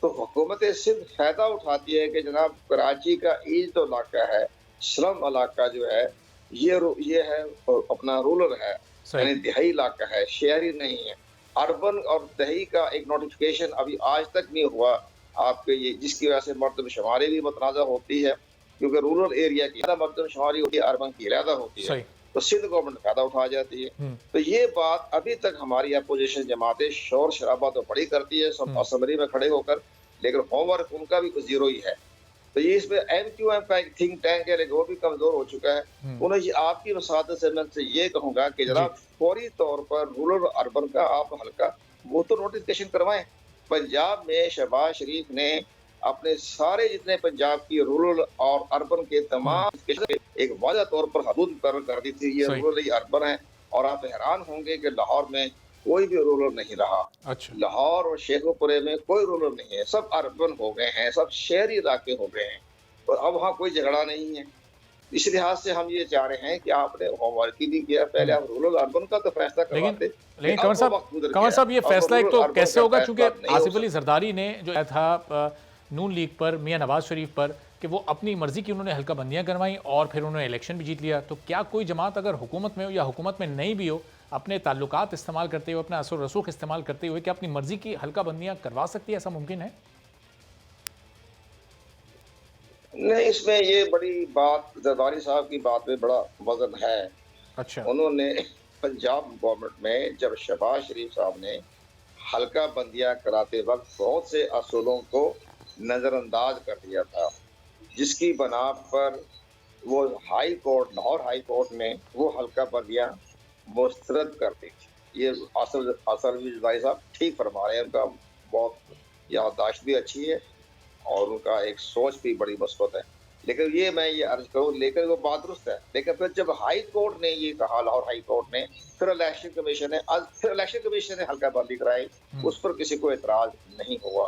तो हुकूमत सिंध फायदा उठाती है कि जनाब कराची का ईस्ट इलाका है, स्लम इलाका जो है ये है अपना रूरल है, यानी दिहाई इलाका है, शहरी नहीं है। अर्बन और दही का एक नोटिफिकेशन अभी आज तक नहीं हुआ आपके, ये जिसकी वजह से मर्दमशुमारी भी मतनाज़ा होती है, क्योंकि रूरल एरिया की मर्दमशुमारी होती है, अर्बन की अलहदा होती है, तो सिंध गवर्नमेंट फायदा उठा जाती है। तो ये बात अभी तक हमारी अपोजिशन जमातें शोर शराबा तो बड़ी करती है असम्बली में खड़े होकर, लेकिन होमवर्क उनका भी कुछ जीरो ही है। तो ये इसमें MQM का एक थिंक टैंक है लेकिन वो भी कमजोर हो चुका है। उन्हें आपकी मसादत से मैं ये कहूंगा कि जनाब फौरी तौर पर रूरल अर्बन का आप हल्का वो तो नोटिफिकेशन करवाएं। पंजाब में शहबाज शरीफ ने अपने सारे जितने पंजाब की रूरल और अर्बन के तमाम एक वाज़ह तौर पर हदूद मुकर्रर कर दी थी, ये रूरल अर्बन है। और आप हैरान होंगे कि लाहौर में कोई भी रूरल नहीं रहा।
अच्छा।
लाहौर और शेखुपुरे में कोई रूरल नहीं है, सब अर्बन हो गए हैं, सब शहरी इलाके हो गए हैं, और अब वहाँ कोई झगड़ा नहीं है। इस लिहाज से हम ये चाह रहे हैं कि आपने होमवर्क ही नहीं किया, पहले आप रूरल अर्बन का तो फैसला करवाते।
लेकिन कंवर साहब ये फैसला एक तो कैसे होगा, चूंकि आसिफ अली जरदारी ने जो था नून लीग पर, मियां नवाज शरीफ पर, कि वो अपनी मर्जी की उन्होंने हल्का बंदियां करवाई और फिर उन्होंने इलेक्शन भी जीत लिया, तो क्या कोई जमात अगर हुकूमत में हो या हुकूमत में नहीं भी हो, अपने ताल्लुकात इस्तेमाल करते हुए, अपना असर रसूख इस्तेमाल करते हुए क्या अपनी मर्जी की हल्का बंदियां करवा सकती है? ऐसा मुमकिन है?
नहीं, इसमें ये बड़ी बात जरदारी साहब की बात में बड़ा वजन है।
अच्छा।
उन्होंने पंजाब गवर्नमेंट में जब शहबाज शरीफ साहब ने हल्का बंदियां कराते वक्त बहुत से असूलों को नजरअंदाज कर दिया था, जिसकी बना पर वो high court, Lahore high court ने वो हल्का बंदियां मुस्तरद कर दी थी। ये असल भाई साहब ठीक फरमा रहे हैं, उनका बहुत याददाश्त भी अच्छी है और उनका एक सोच भी बड़ी मस्बत है। लेकिन ये मैं ये अर्ज करूँ, लेकिन वो बात दुरुस्त है। लेकिन फिर जब हाई कोर्ट ने ये कहा, लाहौर हाई कोर्ट ने, फिर इलेक्शन कमीशन ने हल्का बंदी कराई, उस पर किसी को एतराज नहीं हुआ।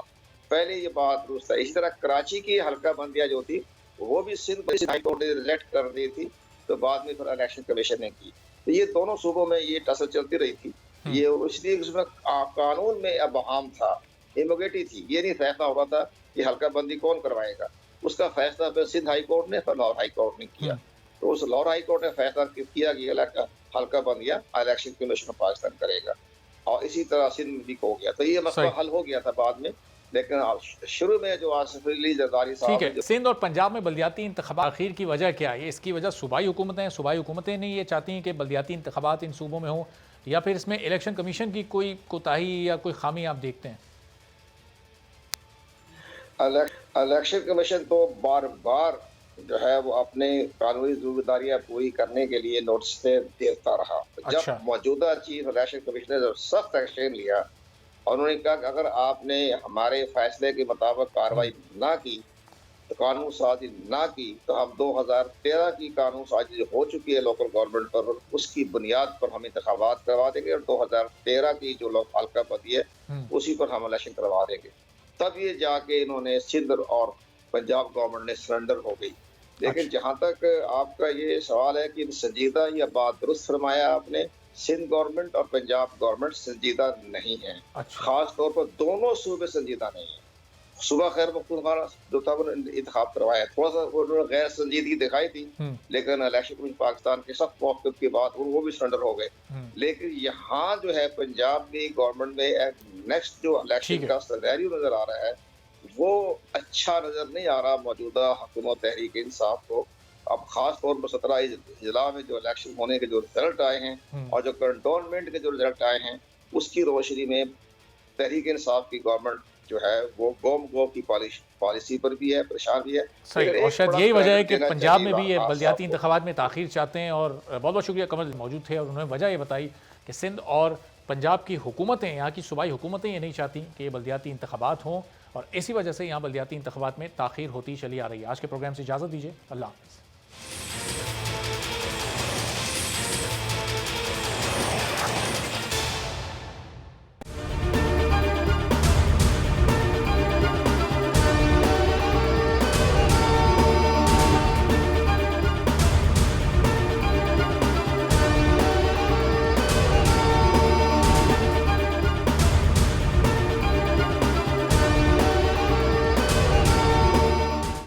पहले ये बात दुरुस्त है। इसी तरह कराची की हल्का बंदियां जो थी वो भी सिंध हाई कोर्ट ने रिजेक्ट कर दी थी, तो बाद में फिर इलेक्शन कमीशन ने की। तो ये दोनों सूबों में ये टसल चलती रही थी। ये इसलिए उसमें कानून में अब आम था, एम्बेगी थी, ये नहीं फैसला हो रहा था कि हल्का बंदी कौन करवाएगा। उसका फैसला फिर सिंध हाई कोर्ट ने, फिर लाहौर हाई कोर्ट ने किया। तो उस लाहौर हाई कोर्ट ने फैसला किया कि हल्का बंदियां इलेक्शन कमीशन ऑफ पाकिस्तान करेगा, और इसी तरह सिंध में भी हो गया। तो ये मसला हल हो गया था बाद में, लेकिन शुरू में जो आसिफ अली जरदारी साहब,
ठीक है, सिंध और पंजाब में बल्दियाती इंतखाबात आखिर की वजह क्या है? इसकी वजह सूबाई हुकूमतें नहीं ये चाहती हैं कि बल्दियाती इंतखाबात इन सूबों में हो, या फिर इसमें इलेक्शन कमीशन की कोई कोताही या कोई खामी आप देखते हैं?
इलेक्शन कमीशन तो बार बार जो है वो अपने कानूनी जिम्मेदारियां पूरी करने के लिए नोटिस देता रहा। जब मौजूदा चीफ इलेक्शन कमिश्नर ने सख्त एक्शन लिया और उन्होंने कहा कि अगर आपने हमारे फैसले के मुताबिक कार्रवाई ना की, तो कानून साजी ना की, तो हम 2013 की कानून साजी जो हो चुकी है लोकल गवर्नमेंट पर, उसकी बुनियाद पर हम इंतखाबात करवा देंगे और 2013 की जो लोग हल्का बंदी है उसी पर हम इलेक्शन करवा देंगे। तब ये जाके इन्होंने सिंध और पंजाब गवर्नमेंट ने सरेंडर हो गई। लेकिन जहां तक आपका ये सवाल है कि संजीदा, या बात दुरुस्त फरमाया आपने, सिंध गवर्नमेंट और पंजाब गवर्नमेंट संजीदा नहीं है। खास तौर पर दोनों सूबे संजीदा नहीं है। सुबह खैर मखदूम जो था इंतखाब करवाया, थोड़ा सा उन्होंने गैर संजीदगी दिखाई थी, लेकिन इलेक्शन कमीशन पाकिस्तान के सख्त मौक़िफ़ के बाद वो भी सरेंडर हो गए। लेकिन यहाँ जो है पंजाब में गवर्नमेंट में नेक्स्ट जो इलेक्शन का सिनेरियो नजर आ रहा है वो अच्छा नजर नहीं आ रहा मौजूदा हुकूमत तहरीक इंसाफ को। अब खास तौर पर 17 जिला में जो इलेक्शन होने के जो रिजल्ट आए हैं और जो कंटोनमेंट के जो रिजल्ट आए हैं, उसकी रोशनी में तहरीक इंसाफ की गवर्नमेंट जो है वो गो की पॉलिसी पर भी है, परेशान भी है।
सही, और शायद यही वजह है कि पंजाब में भी ये बल्दियाती इंतखाबात में ताख़ीर चाहते हैं। और बहुत बहुत शुक्रिया, कमल मौजूद थे और उन्होंने वजह ये बताई कि सिंध और पंजाब की हुकूमतें, यहाँ की सूबाई हुकूमतें ये नहीं चाहती कि ये बल्दियाती इंतखाबात हों, और इसी वजह से यहाँ बल्दियाती इंतखाबात में ताख़ीर होती चली आ रही है। आज के प्रोग्राम से इजाज़त दीजिए, अल्लाह हाफ़िज़।